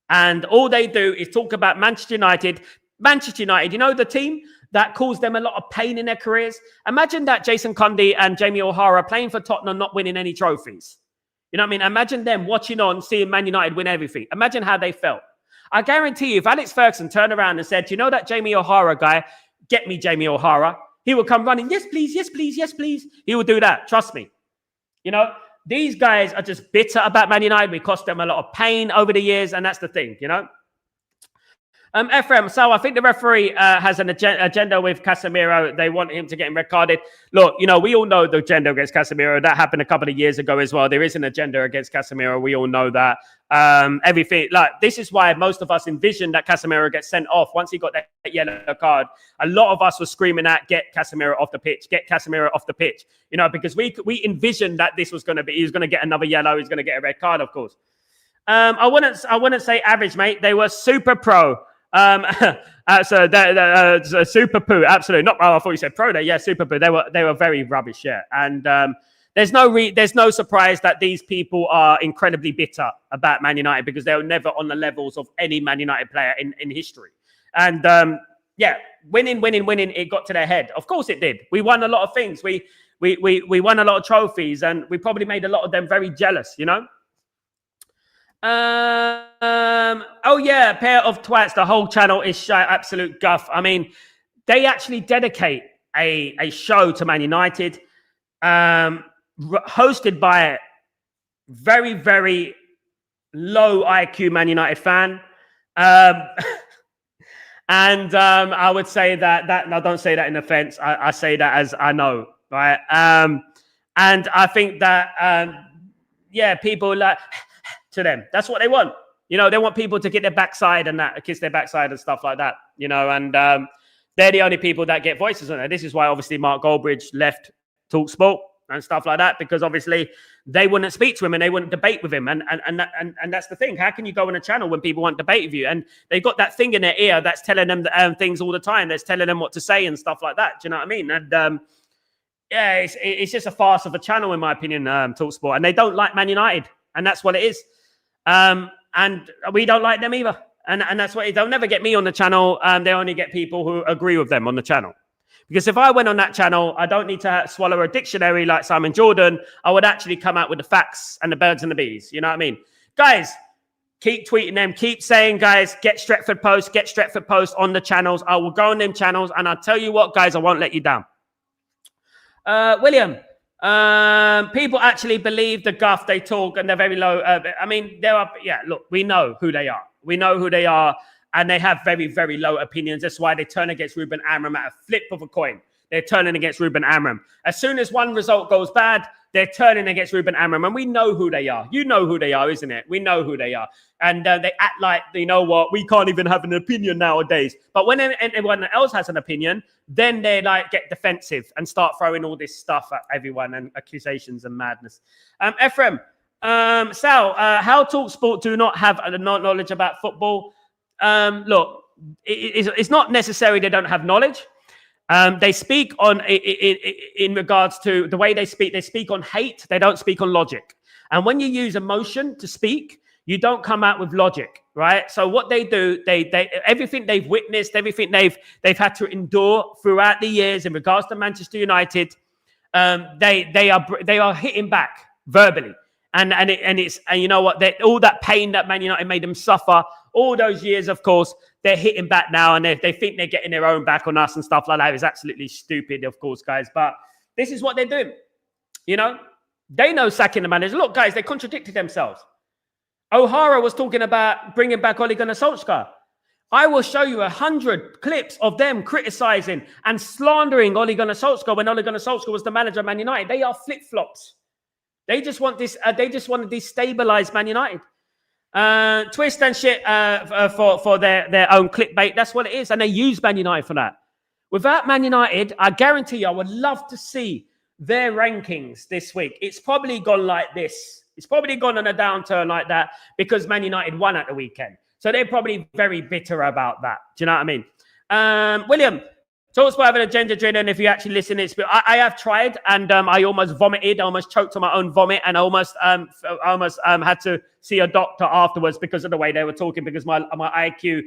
And all they do is talk about Manchester United. Manchester United, the team that caused them a lot of pain in their careers. Imagine that Jason Conde and Jamie O'Hara playing for Tottenham, not winning any trophies. You know what I mean? Imagine them watching on, seeing Man United win everything. Imagine how they felt. I guarantee you, if Alex Ferguson turned around and said, that Jamie O'Hara guy, get me Jamie O'Hara, he will come running, yes, please, yes, please, yes, please. He will do that. Trust me. These guys are just bitter about Man United. We cost them a lot of pain over the years, and that's the thing, Ephraim, so I think the referee has an agenda with Casemiro. They want him to get him red carded. Look, we all know the agenda against Casemiro. That happened a couple of years ago as well. There is an agenda against Casemiro. We all know that. Everything this is why most of us envisioned that Casemiro gets sent off once he got that yellow card. A lot of us were screaming at get Casemiro off the pitch, get Casemiro off the pitch. Because we envisioned that this was going to be, he was going to get another yellow, he's going to get a red card, of course. I wouldn't say average, mate. They were super pro. Super poo, absolutely not. Oh, I thought you said pro there. Yeah, super poo. They were very rubbish. Yeah, and there's no surprise that these people are incredibly bitter about Man United because they were never on the levels of any Man United player in history. And winning, it got to their head. Of course, it did. We won a lot of things. We won a lot of trophies, and we probably made a lot of them very jealous. Pair of twats. The whole channel is shy, absolute guff. I mean, they actually dedicate a show to Man United, hosted by a very, very low IQ Man United fan. And I would say that now don't say that in offense. I say that as I know, right? And I think that, people like to them. That's what they want. They want people to get their backside and that, kiss their backside and stuff like that, and they're the only people that get voices on it. This is why, obviously, Mark Goldbridge left TalkSport and stuff like that, because obviously they wouldn't speak to him and they wouldn't debate with him. And that's the thing. How can you go on a channel when people won't debate with you? And they've got that thing in their ear that's telling them things all the time. That's telling them what to say and stuff like that. Do you know what I mean? And it's just a farce of a channel, in my opinion, TalkSport. And they don't like Man United. And that's what it is. And we don't like them either. And that's what they'll never get me on the channel. They only get people who agree with them on the channel. Because if I went on that channel, I don't need to swallow a dictionary like Simon Jordan. I would actually come out with the facts and the birds and the bees. You know what I mean? Guys, keep tweeting them. Keep saying, guys, get Stretford Post on the channels. I will go on them channels. And I'll tell you what, guys, I won't let you down. William, people actually believe the guff they talk, and they're very low. Look, we know who they are. We know who they are. And they have very, very low opinions. That's why they turn against Ruben Amram at a flip of a coin. They're turning against Ruben Amram. As soon as one result goes bad, they're turning against Ruben Amram. And we know who they are. You know who they are, isn't it? We know who they are. And they act like, you know what, we can't even have an opinion nowadays. But when anyone else has an opinion, then they get defensive and start throwing all this stuff at everyone and accusations and madness. Ephraim, Sal, how TalkSport do not have knowledge about football? Look, it's not necessary they don't have knowledge. They speak on in regards to the way they speak on hate. They don't speak on logic. And when you use emotion to speak, you don't come out with logic, right? So what they do, they everything they've witnessed, everything they've had to endure throughout the years in regards to Manchester United, they are hitting back verbally. And you know what? All that pain that Man United made them suffer, all those years, of course, they're hitting back now, and they think they're getting their own back on us and stuff like that. It's absolutely stupid, of course, guys. But this is what they're doing. They know sacking the manager. Look, guys, they contradicted themselves. O'Hara was talking about bringing back Ole Gunnar Solskjaer. I will show you 100 clips of them criticizing and slandering Ole Gunnar Solskjaer when Ole Gunnar Solskjaer was the manager of Man United. They are flip-flops. They just want this. They just want to destabilize Man United, twist and shit for their own clickbait. That's what it is, and they use Man United for that. Without Man United, I guarantee you, I would love to see their rankings this week. It's probably gone like this. It's probably gone on a downturn like that because Man United won at the weekend. So they're probably very bitter about that. Do you know what I mean? William. Talks about having a gender drink, and if you actually listen, I have tried, and I almost vomited. I almost choked on my own vomit, and I almost had to see a doctor afterwards because of the way they were talking, because my IQ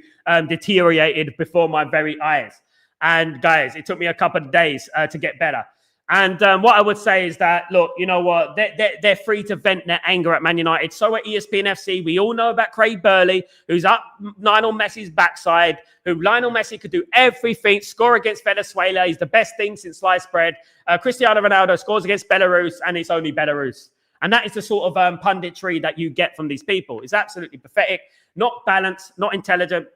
deteriorated before my very eyes. And guys, it took me a couple of days to get better. And what I would say is that, look, you know what? They're free to vent their anger at Man United. So at ESPN FC, we all know about Craig Burley, who's up Lionel Messi's backside, who Lionel Messi could do everything, score against Venezuela. He's the best thing since sliced bread. Cristiano Ronaldo scores against Belarus, and it's only Belarus. And that is the sort of punditry that you get from these people. It's absolutely pathetic, not balanced, not intelligent.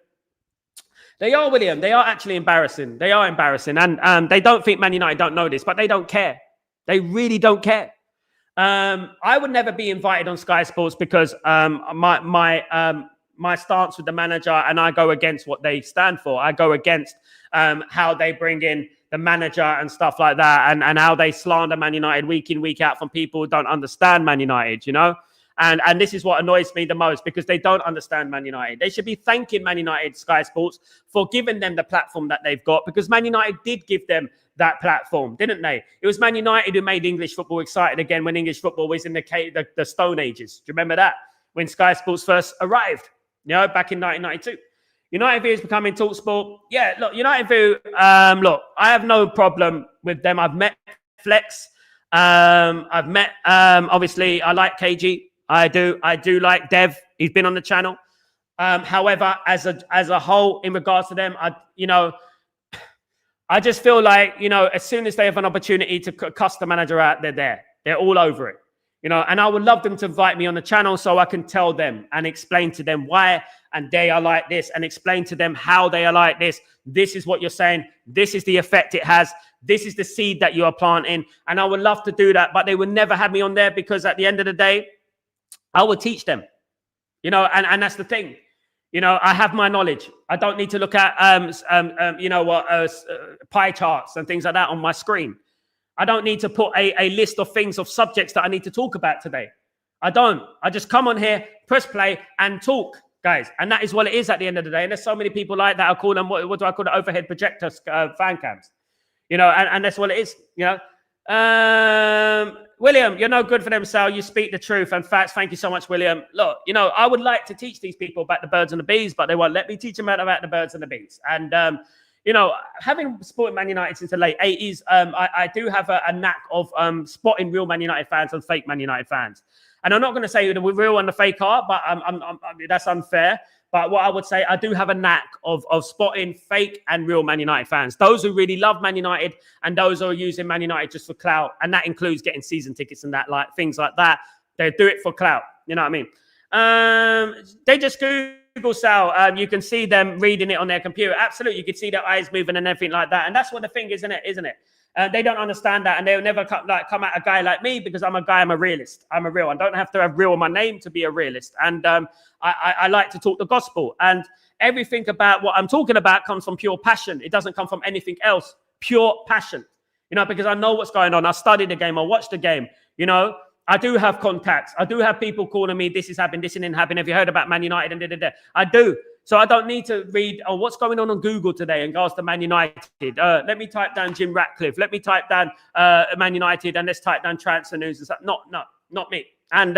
They are, William. They are actually embarrassing. They are embarrassing. And they don't think Man United don't know this, but they don't care. They really don't care. I would never be invited on Sky Sports because my stance with the manager, and I go against what they stand for. I go against how they bring in the manager and stuff like that, and how they slander Man United week in, week out from people who don't understand Man United, you know? And this is what annoys me the most, because they don't understand Man United. They should be thanking Man United, Sky Sports, for giving them the platform that they've got, because Man United did give them that platform, didn't they? It was Man United who made English football excited again when English football was in the Stone Ages. Do you remember that? When Sky Sports first arrived, back in 1992. United View is becoming TalkSport. Yeah, look, United View, look, I have no problem with them. I've met Flex. Obviously, I like KG. I do like Dev. He's been on the channel. However, as a whole, in regards to them, I just feel like, as soon as they have an opportunity to cuss the manager out, they're there. They're all over it. and I would love them to invite me on the channel so I can tell them and explain to them why and they are like this, and explain to them how they are like this. This is what you're saying. This is the effect it has. This is the seed that you are planting. And I would love to do that, but they would never have me on there because at the end of the day, I will teach them, and that's the thing. I have my knowledge. I don't need to look at, pie charts and things like that on my screen. I don't need to put a list of things, of subjects that I need to talk about today. I don't. I just come on here, press play and talk, guys. And that is what it is at the end of the day. And there's so many people like that. I call them, what do I call it? Overhead projector fan cams, and that's what it is, William, you're no good for them, Sal. You speak the truth and facts. Thank you so much, William. Look, I would like to teach these people about the birds and the bees, but they won't let me teach them about the birds and the bees. And, having supported Man United since the late 80s, I do have a knack of spotting real Man United fans and fake Man United fans. And I'm not going to say the real and the fake are, but that's unfair. But what I would say, I do have a knack of spotting fake and real Man United fans. Those who really love Man United and those who are using Man United just for clout. And that includes getting season tickets and that, like things like that. They do it for clout. You know what I mean? They just Google Sal. You can see them reading it on their computer. Absolutely. You can see their eyes moving and everything like that. And that's what the thing is, isn't it? They don't understand that, and they'll never come at a guy like me because I'm a realist. I'm a real. I don't have to have real on my name to be a realist. And I like to talk the gospel. And everything about what I'm talking about comes from pure passion. It doesn't come from anything else. Pure passion. Because I know what's going on. I study the game. I watch the game. I do have contacts. I do have people calling me, this is happening, this isn't happening. Have you heard about Man United? And da. I do. So I don't need to read, what's going on Google today in regards to Man United. Let me type down Jim Ratcliffe. Let me type down Man United, and let's type down transfer news and stuff. Not me. And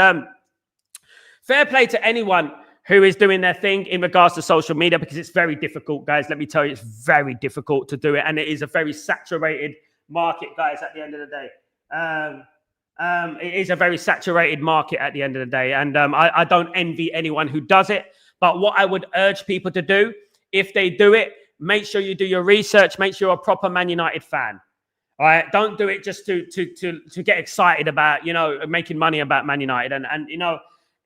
fair play to anyone who is doing their thing in regards to social media, because it's very difficult, guys. Let me tell you, it's very difficult to do it. And it is a very saturated market, guys, at the end of the day. It is a very saturated market at the end of the day. And I don't envy anyone who does it. But what I would urge people to do, if they do it, make sure you do your research. Make sure you're a proper Man United fan. All right, don't do it just to get excited about making money about Man United. And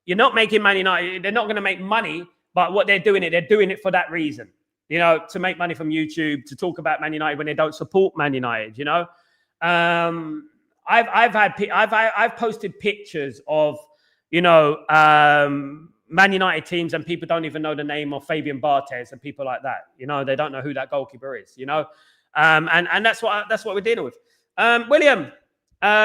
you're not making Man United. They're not going to make money, but what they're doing it for that reason. To make money from YouTube, to talk about Man United when they don't support Man United. I've posted pictures of Man United teams, and people don't even know the name of Fabian Barthez and people like that. They don't know who that goalkeeper is. And that's what we're dealing with. William,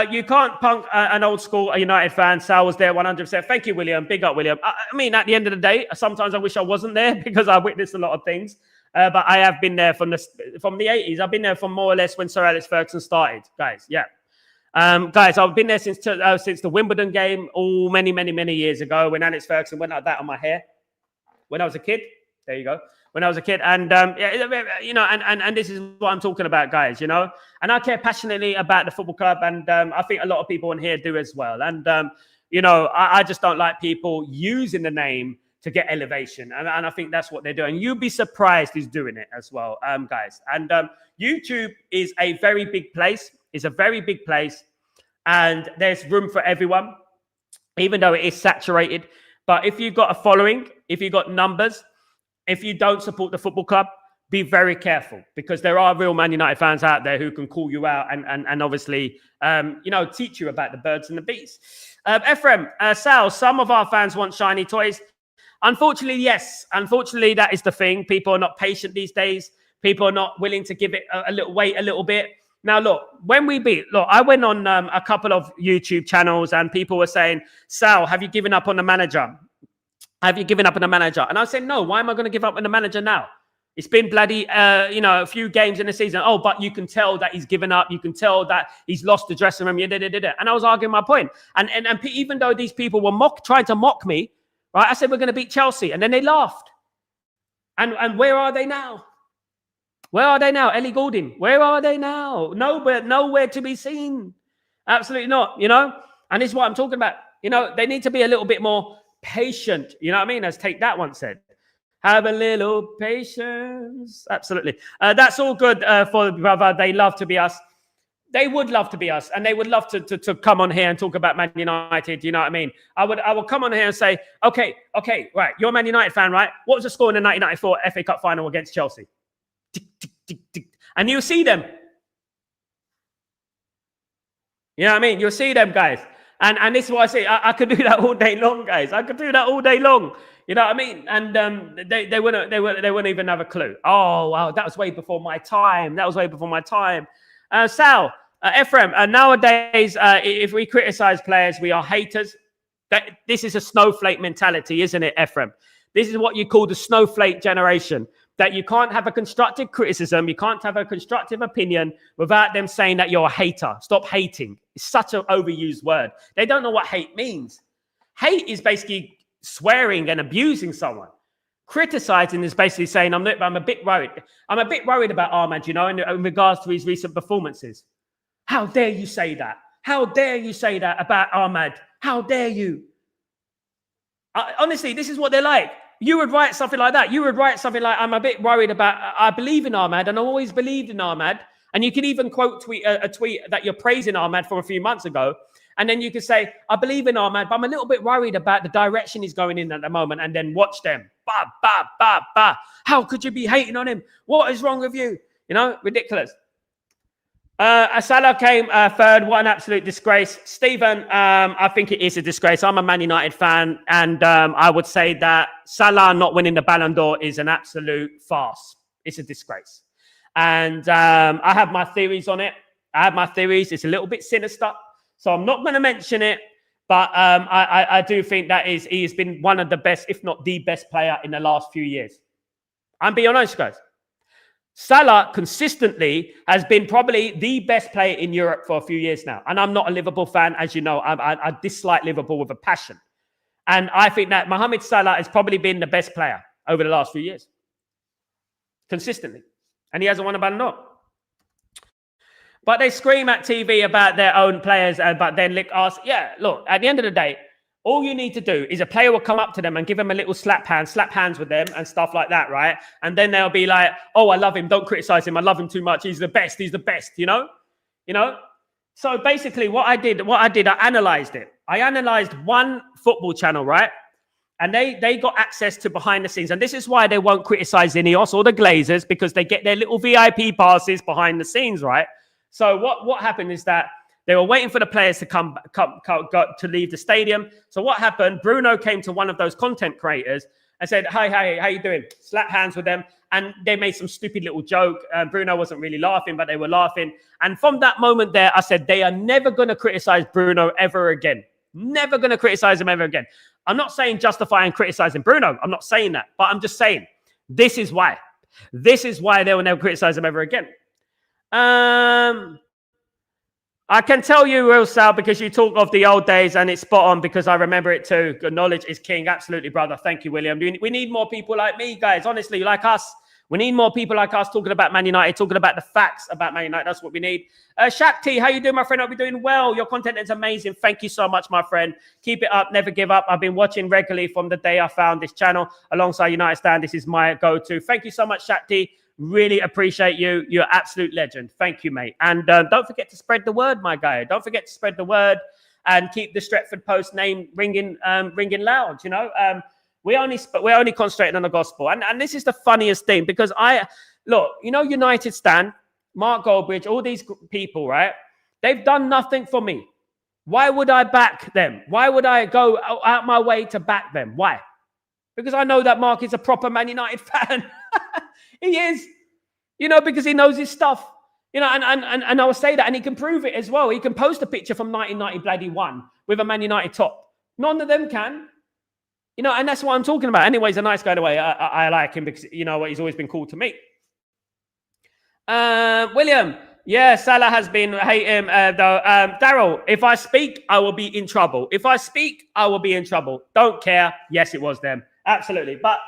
you can't punk an old school United fan. Sal was there 100%. Thank you, William. Big up, William. I mean, at the end of the day, sometimes I wish I wasn't there because I witnessed a lot of things. But I have been there from the 80s. I've been there from more or less when Sir Alex Ferguson started, guys. Yeah. Guys, I've been there since the Wimbledon game, many years ago, when Alex Ferguson went like that on my hair. When I was a kid, there you go. When I was a kid, and and this is what I'm talking about, guys. And I care passionately about the football club, and I think a lot of people in here do as well. And I just don't like people using the name to get elevation, and I think that's what they're doing. You'd be surprised who's doing it as well, guys. And YouTube is a very big place. It's a very big place, and there's room for everyone, even though it is saturated. But if you've got a following, if you've got numbers, if you don't support the football club, be very careful, because there are real Man United fans out there who can call you out and obviously, teach you about the birds and the bees. Ephraim, Sal, some of our fans want shiny toys. Unfortunately, yes. Unfortunately, that is the thing. People are not patient these days. People are not willing to give it a little bit. Now, look, I went on a couple of YouTube channels, and people were saying, Sal, have you given up on the manager? Have you given up on the manager? And I said, no, why am I going to give up on the manager now? It's been bloody, a few games in the season. Oh, but you can tell that he's given up. You can tell that he's lost the dressing room. And I was arguing my point. And even though these people were trying to mock me, right, I said, we're going to beat Chelsea. And then they laughed. And where are they now? Where are they now? Ellie Goulding, where are they now? Nowhere to be seen. Absolutely not, And this is what I'm talking about. They need to be a little bit more patient. You know what I mean? As Take That once said. Have a little patience. Absolutely. That's all good for the brother. They love to be us. They would love to be us, and they would love to come on here and talk about Man United. You know what I mean? I would come on here and say, okay, right, you're a Man United fan, right? What was the score in the 1994 FA Cup final against Chelsea? Tick, tick, tick, tick. And you'll see them. You know what I mean? You'll see them, guys. And this is what I say. I could do that all day long, guys. I could do that all day long. You know what I mean? And they wouldn't even have a clue. Oh, wow, that was way before my time. Sal, Ephraim, nowadays, if we criticize players, we are haters. This is a snowflake mentality, isn't it, Ephraim? This is what you call the snowflake generation. That you can't have a constructive criticism, you can't have a constructive opinion without them saying that you're a hater. Stop hating. It's such an overused word. They don't know what hate means. Hate is basically swearing and abusing someone. Criticizing is basically saying, I'm a bit worried. I'm a bit worried about Ahmad, you know, in regards to his recent performances. How dare you say that? How dare you say that about Ahmad? How dare you? Honestly, this is what they're like. You would write something like that. You would write something like, I'm a bit worried about, I believe in Ahmad and I always believed in Ahmad. And you can even quote a tweet that you're praising Ahmad from a few months ago. And then you could say, I believe in Ahmad, but I'm a little bit worried about the direction he's going in at the moment. And then watch them. Bah, bah, bah, bah. How could you be hating on him? What is wrong with you? You know, ridiculous. Salah came third. What an absolute disgrace. Stephen, I think it is a disgrace. I'm a Man United fan, and I would say that Salah not winning the Ballon d'Or is an absolute farce. It's a disgrace. And I have my theories on it. It's a little bit sinister, so I'm not going to mention it. But I do think that he has been one of the best, if not the best player in the last few years. I'm being honest, guys. Salah consistently has been probably the best player in Europe for a few years now. And I'm not a Liverpool fan, as you know. I dislike Liverpool with a passion. And I think that Mohamed Salah has probably been the best player over the last few years. Consistently. And he hasn't won a Ballon d'Or. But they scream at TV about their own players, but then ask, yeah, look, at the end of the day, all you need to do is a player will come up to them and give them a little slap hands with them and stuff like that, right? And then they'll be like, oh, I love him. Don't criticize him. I love him too much. He's the best, you know? So basically what I did, I analyzed it. I analyzed one football channel, right? And they got access to behind the scenes. And this is why they won't criticize Ineos or the Glazers, because they get their little VIP passes behind the scenes, right? So what happened is that they were waiting for the players to come to leave the stadium. So what happened? Bruno came to one of those content creators and said, "Hi, how you doing?" Slap hands with them, and they made some stupid little joke. Bruno wasn't really laughing, but they were laughing. And from that moment there, I said, they are never going to criticize Bruno ever again. Never going to criticize him ever again. I'm not saying justify and criticizing Bruno. I'm not saying that, but I'm just saying this is why. This is why they will never criticize him ever again. I can tell you, Real Sal, because you talk of the old days and it's spot on because I remember it too. Good knowledge is king. Absolutely, brother. Thank you, William. We need more people like me, guys. Honestly, like us. We need more people like us talking about Man United, talking about the facts about Man United. That's what we need. Shakti, how you doing, my friend? Hope you're doing well. Your content is amazing. Thank you so much, my friend. Keep it up. Never give up. I've been watching regularly from the day I found this channel alongside United Stand. This is my go-to. Thank you so much, Shakti. Really appreciate you. You're an absolute legend. Thank you, mate. And don't forget to spread the word, my guy. Don't forget to spread the word and keep the Stretford Post name ringing loud. You know, we're only concentrating on the gospel. And this is the funniest thing because United Stand, Mark Goldbridge, all these people, right? They've done nothing for me. Why would I back them? Why would I go out my way to back them? Why? Because I know that Mark is a proper Man United fan. He is, because he knows his stuff, and I will say that, and he can prove it as well. He can post a picture from 1991 with a Man United top. None of them can, and that's what I'm talking about. Anyway, he's a nice guy the way. I like him because, he's always been cool to me. William, yeah, Salah has been hating though. Daryl, if I speak, I will be in trouble. If I speak, I will be in trouble. Don't care. Yes, it was them. Absolutely. But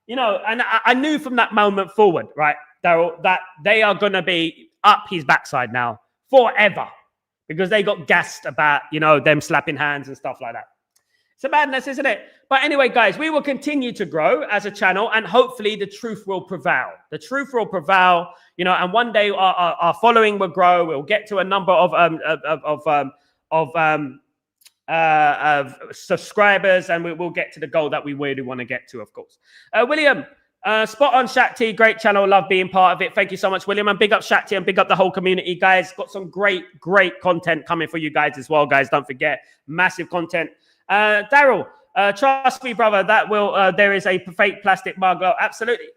and I knew from that moment forward, right, Daryl, that they are going to be up his backside now forever because they got gassed about, them slapping hands and stuff like that. It's a madness, isn't it? But anyway, guys, we will continue to grow as a channel, and hopefully the truth will prevail. The truth will prevail, and one day our following will grow. We'll get to a number of subscribers, and we'll get to the goal that we really want to get to, of course. William, spot on, Shakti. Great channel. Love being part of it. Thank you so much, William. And big up Shakti and big up the whole community, guys. Got some great content coming for you guys as well, guys. Don't forget, massive content. Daryl, trust me, brother, that will there is a fake plastic mug. Absolutely.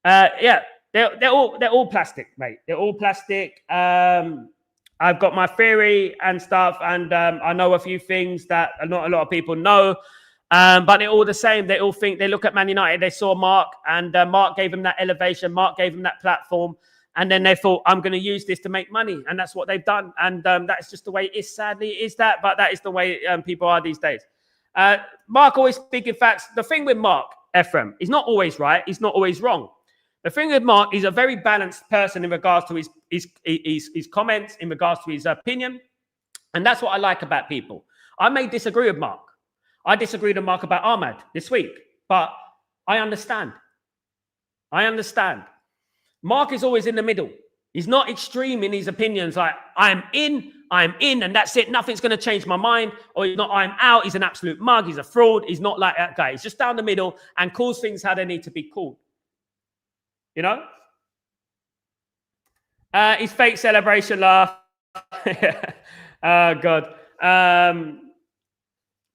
Yeah, they're all plastic, mate. They're all plastic. I've got my theory and stuff, and I know a few things that not a lot of people know. But they're all the same. They all think, they look at Man United, they saw Mark, and Mark gave them that elevation, Mark gave them that platform, and then they thought, I'm going to use this to make money, and that's what they've done. And that's just the way it is. Sadly, it is that, but that is the way people are these days. Mark always speaking facts. The thing with Mark, Ephraim, he's not always right, he's not always wrong. The thing with Mark, he's a very balanced person in regards to his comments, in regards to his opinion, and that's what I like about people. I may disagree with Mark. I disagreed with Mark about Ahmad this week, but I understand. Mark is always in the middle. He's not extreme in his opinions, like, I'm in, and that's it. Nothing's going to change my mind. Or he's not, I'm out. He's an absolute mug. He's a fraud. He's not like that guy. He's just down the middle and calls things how they need to be called. His fake celebration laugh. Oh, God.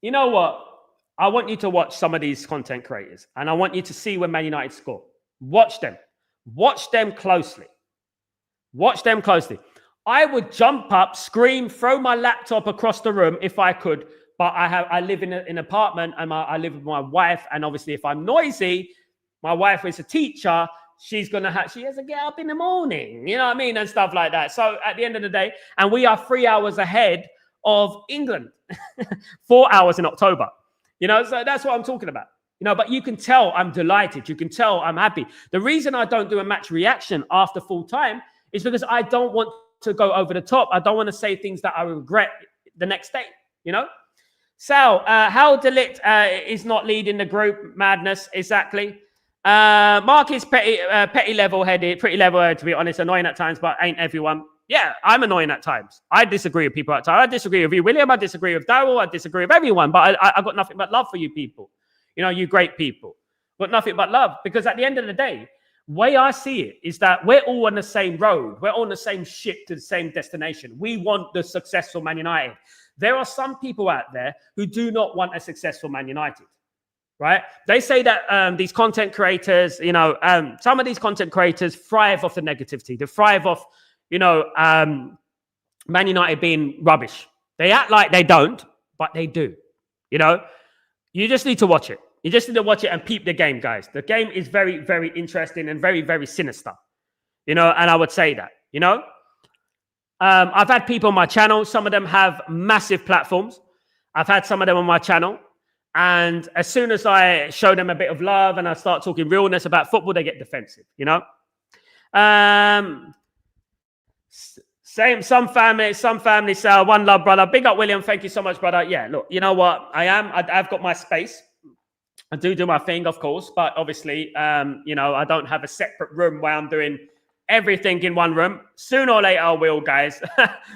You know what? I want you to watch some of these content creators, and I want you to see when Man United score. Watch them. Watch them closely. Watch them closely. I would jump up, scream, throw my laptop across the room if I could, but I live in an apartment, and I live with my wife, and obviously if I'm noisy, my wife is a teacher, she has to get up in the morning, you know what I mean, and stuff like that. So at the end of the day, and we are 3 hours ahead of England, 4 hours in October, so that's what I'm talking about, but you can tell I'm delighted. You can tell I'm happy. The reason I don't do a match reaction after full time is because I don't want to go over the top. I don't want to say things that I regret the next day, Sal, how Delict is not leading the group. Madness, exactly. Mark is petty level-headed, pretty level-headed, to be honest, annoying at times, but ain't everyone. Yeah, I'm annoying at times. I disagree with people at times. I disagree with you, William. I disagree with Daryl. I disagree with everyone, but I got nothing but love for you people. You great people. Got nothing but love, because at the end of the day, way I see it is that we're all on the same road. We're on the same ship to the same destination. We want the successful Man United. There are some people out there who do not want a successful Man United. Right? They say that these content creators, some of these content creators thrive off the negativity. They thrive off, Man United being rubbish. They act like they don't, but they do. You just need to watch it. You just need to watch it and peep the game, guys. The game is very, very interesting and very, very sinister. And I would say that, I've had people on my channel. Some of them have massive platforms. I've had some of them on my channel. And as soon as I show them a bit of love and I start talking realness about football, they get defensive, Some family, Sal, one love, brother. Big up, William. Thank you so much, brother. Yeah, look, you know what? I've got my space. I do my thing, of course, but obviously, I don't have a separate room where I'm doing everything in one room. Sooner or later I will, guys.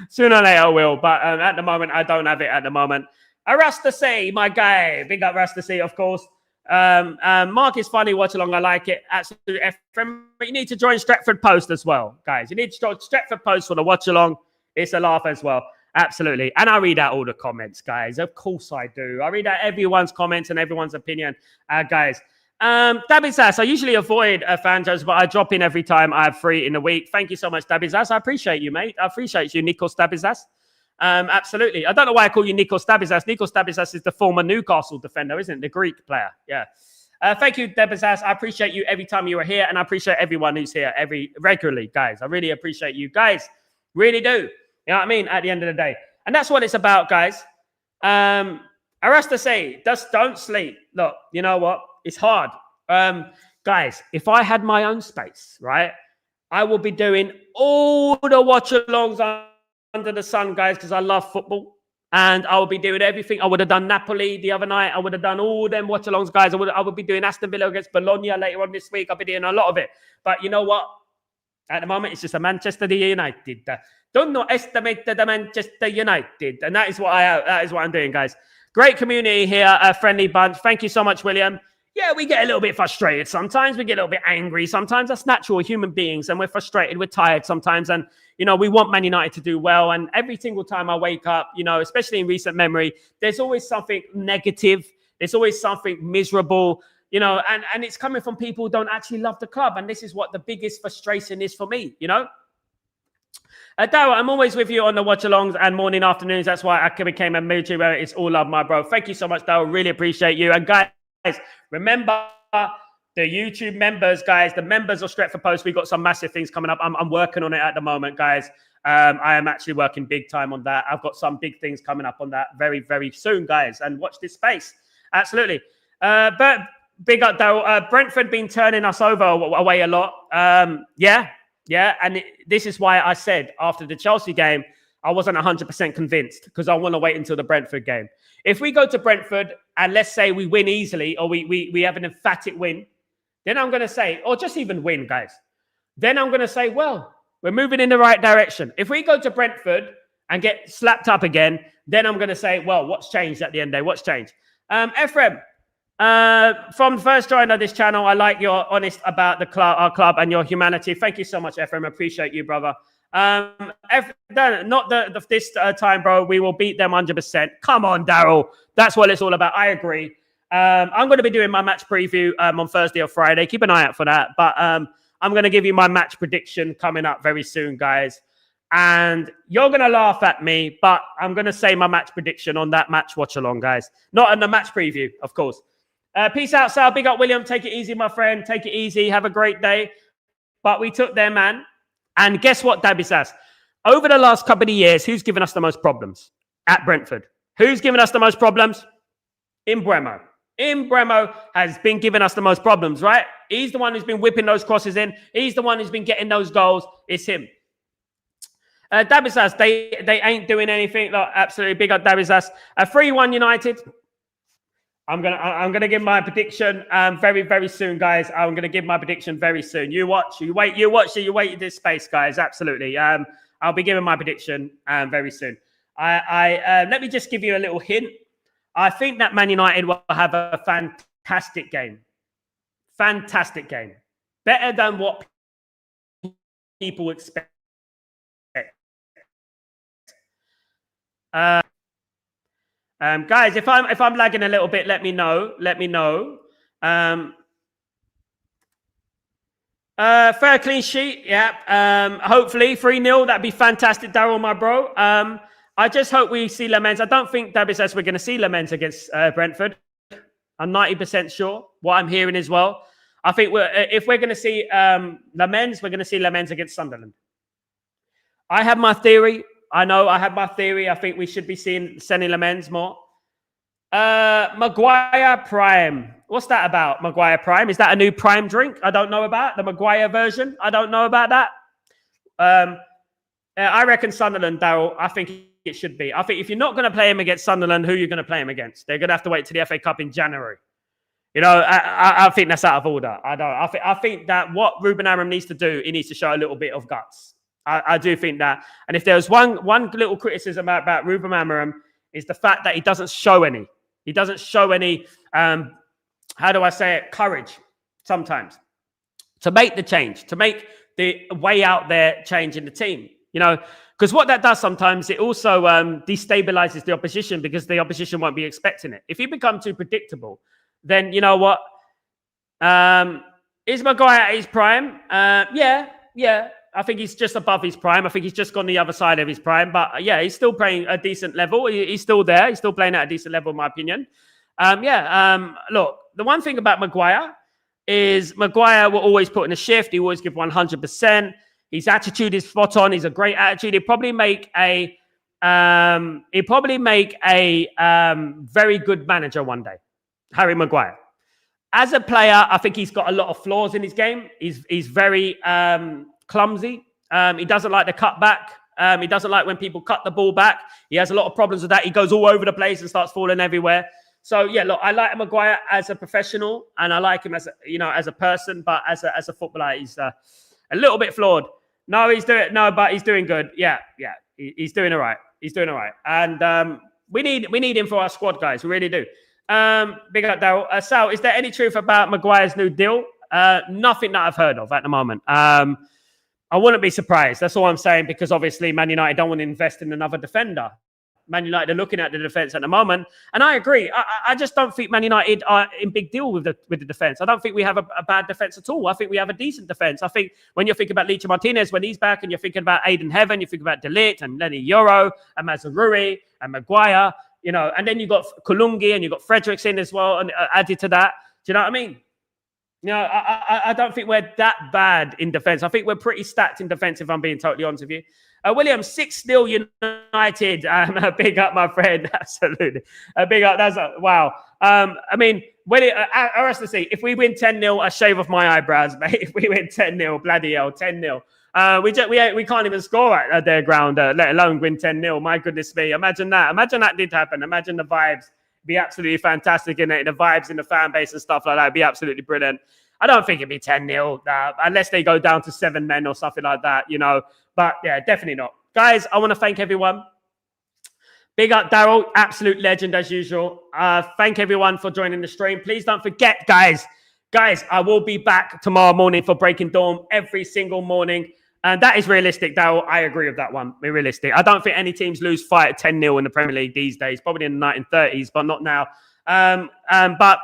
Sooner or later I will, but at the moment, I don't have it at the moment. Arastase, my guy. Big up Arastase, of course. Mark is funny. Watch along. I like it. Absolute Ephraim. But you need to join Stretford Post as well, guys. You need to join Stretford Post for the watch along. It's a laugh as well. Absolutely. And I read out all the comments, guys. Of course I do. I read out everyone's comments and everyone's opinion, guys. Dabizas, I usually avoid fanjos, but I drop in every time I have free in a week. Thank you so much, Dabizas. I appreciate you, mate. I appreciate you, Nikos Dabizas. Absolutely. I don't know why I call you Nikos Dabizas. Nikos Dabizas is the former Newcastle defender, isn't it? The Greek player. Yeah. Thank you, Dabizas. I appreciate you every time you are here, and I appreciate everyone who's here regularly, guys. I really appreciate you guys. Really do. You know what I mean? At the end of the day. And that's what it's about, guys. Arastase, just don't sleep. Look, you know what? It's hard. Guys, if I had my own space, right, I will be doing all the watch-alongs under the sun, guys, because I love football. And I will be doing everything. I would have done Napoli the other night. I would have done all them watch-alongs, guys. I would be doing Aston Villa against Bologna later on this week. I'll be doing a lot of it. But you know what? At the moment, it's just a Manchester United. Don't estimate the Manchester United. And that is what I'm doing, guys. Great community here, a friendly bunch. Thank you so much, William. Yeah, we get a little bit frustrated sometimes. We get a little bit angry sometimes. That's natural, human beings. And we're frustrated. We're tired sometimes. And, you know, we want Man United to do well. And every single time I wake up, you know, especially in recent memory, there's always something negative. There's always something miserable, you know, and it's coming from people who don't actually love the club. And this is what the biggest frustration is for me, you know. Darryl, I'm always with you on the watch-alongs and morning afternoons. That's why I became a military where it's all love, my bro. Thank you so much, Darryl. Really appreciate you. And guys, remember the YouTube members, guys, the members of Stretford Post. We've got some massive things coming up. I'm working on it at the moment, guys. I am actually working big time on that. I've got some big things coming up on that very, very soon, guys. And watch this space. Absolutely. But big up, Darryl. Brentford been turning us away a lot. Yeah. And this is why I said after the Chelsea game, I wasn't 100% convinced because I want to wait until the Brentford game. If we go to Brentford and let's say we win easily or we have an emphatic win, then I'm going to say, or just even win, guys. Then I'm going to say, well, we're moving in the right direction. If we go to Brentford and get slapped up again, then I'm going to say, well, what's changed at the end of the day? What's changed? Ephraim, from first joiner this channel, I like your honest about the club, our club, and your humanity. Thank you so much, Ephraim. Appreciate you, brother. This time, bro. We will beat them 100%. Come on, Darryl. That's what it's all about. I agree. I'm going to be doing my match preview on Thursday or Friday. Keep an eye out for that. But I'm going to give you my match prediction coming up very soon, guys. And you're going to laugh at me, but I'm going to say my match prediction on that match watch along, guys. Not on the match preview, of course. Peace out, Sal. Big up, William. Take it easy, my friend. Take it easy. Have a great day. But we took their man. And guess what, Dabby Sass? Over the last couple of years, who's given us the most problems at Brentford? Who's given us the most problems? Mbeumo. Mbeumo has been giving us the most problems, right? He's the one who's been whipping those crosses in. He's the one who's been getting those goals. It's him. Dabby Sass, they ain't doing anything. Like, absolutely big up Dabby Sass. 3-1 United. I'm gonna give my prediction very, very soon, guys. I'm gonna give my prediction very soon. You watch this space, guys. Absolutely. I'll be giving my prediction very soon. Let me just give you a little hint. I think that Man United will have a fantastic game. Fantastic game. Better than what people expect. Guys, if I'm lagging a little bit, let me know. Fair clean sheet, yeah. Hopefully 3-0, that'd be fantastic, Darryl, my bro. I just hope we see Lamens. I don't think Dabby says we're going to see Lamens against Brentford. I'm 90% sure. What I'm hearing as well. I think if we're going to see Lamens, we're going to see Lamens against Sunderland. I have my theory. I know I have my theory. I think we should be sending Lamens more. Maguire Prime. What's that about, Maguire Prime? Is that a new Prime drink I don't know about? The Maguire version? I don't know about that. I reckon Sunderland, Darryl. I think it should be. I think if you're not going to play him against Sunderland, who are you going to play him against? They're going to have to wait till the FA Cup in January. You know, I think that's out of order. I think that what Ruben Amorim needs to do, he needs to show a little bit of guts. I do think that. And if there's one little criticism about Ruben Amorim is the fact that he doesn't show any. He doesn't show any, how do I say it, courage sometimes to make the change, to make the way out there change in the team. You know, because what that does sometimes, it also destabilizes the opposition because the opposition won't be expecting it. If you become too predictable, then you know what? Is Maguire at his prime? Yeah. I think he's just above his prime. I think he's just gone the other side of his prime. But yeah, he's still playing a decent level. He's still there. He's still playing at a decent level, in my opinion. Look, the one thing about Maguire is Maguire will always put in a shift. He always give 100%. His attitude is spot on. He's a great attitude. He'll probably make a very good manager one day. Harry Maguire. As a player, I think he's got a lot of flaws in his game. He's very clumsy. He doesn't like the cutback. He doesn't like when people cut the ball back. He has a lot of problems with that. He goes all over the place and starts falling everywhere. So yeah, look, I like Maguire as a professional, and I like him as as a person, but as a footballer, he's a little bit flawed. But he's doing good. Yeah, he's doing all right. He's doing all right, and we need him for our squad, guys. We really do. Big up, Daryl. Sal, is there any truth about Maguire's new deal? Nothing that I've heard of at the moment. I wouldn't be surprised. That's all I'm saying, because obviously Man United don't want to invest in another defender. Man United are looking at the defence at the moment, and I agree. I just don't think Man United are in big deal with the defence. I don't think we have a bad defence at all. I think we have a decent defence. I think when you're thinking about Licha Martinez when he's back, and you're thinking about Aiden Heaven, you think about De Ligt and Lenny Yoro and Mazraoui and Maguire, and then you've got Kulungi and you've got Fredericks in as well, and added to that. Do you know what I mean? I don't think we're that bad in defence. I think we're pretty stacked in defence, if I'm being totally honest with you. William, 6-0 United. Big up, my friend. Absolutely. Big up. Wow. I mean, I rest to see. If we win 10-0, I shave off my eyebrows, mate. If we win 10-0, bloody hell, 10-0. We can't even score at their ground, let alone win 10-0. My goodness me. Imagine that. Imagine that did happen. Imagine the vibes. Be absolutely fantastic in it. The vibes in the fan base and stuff like that. It'd be absolutely brilliant. I don't think it'd be 10-0 unless they go down to 7 men or something like that, But yeah, definitely not. Guys, I want to thank everyone. Big up, Daryl. Absolute legend as usual. Thank everyone for joining the stream. Please don't forget, guys, I will be back tomorrow morning for Breaking Dawn every single morning. And that is realistic, Daryl. I agree with that one. Be realistic. I don't think any teams lose fight at 10-0 in the Premier League these days. Probably in the 1930s, but not now. But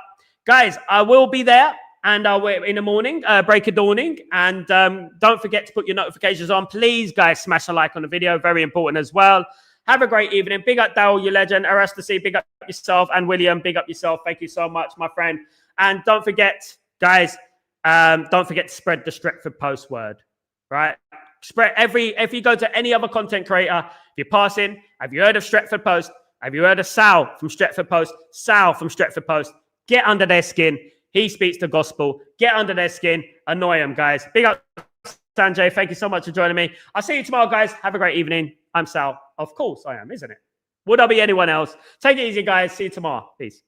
guys, I will be there. And in the morning, break of dawning. And don't forget to put your notifications on. Please, guys, smash a like on the video. Very important as well. Have a great evening. Big up, Daryl, you legend. Arastasi, big up yourself. And William, big up yourself. Thank you so much, my friend. And don't forget, guys, don't forget to spread the Stretford Post word, right? If you go to any other content creator, if you're passing, have you heard of Stretford Post? Have you heard of Sal from Stretford Post? Sal from Stretford Post. Get under their skin. He speaks the gospel. Get under their skin. Annoy them, guys. Big up, Sanjay. Thank you so much for joining me. I'll see you tomorrow, guys. Have a great evening. I'm Sal. Of course I am, isn't it? Would I be anyone else? Take it easy, guys. See you tomorrow. Peace.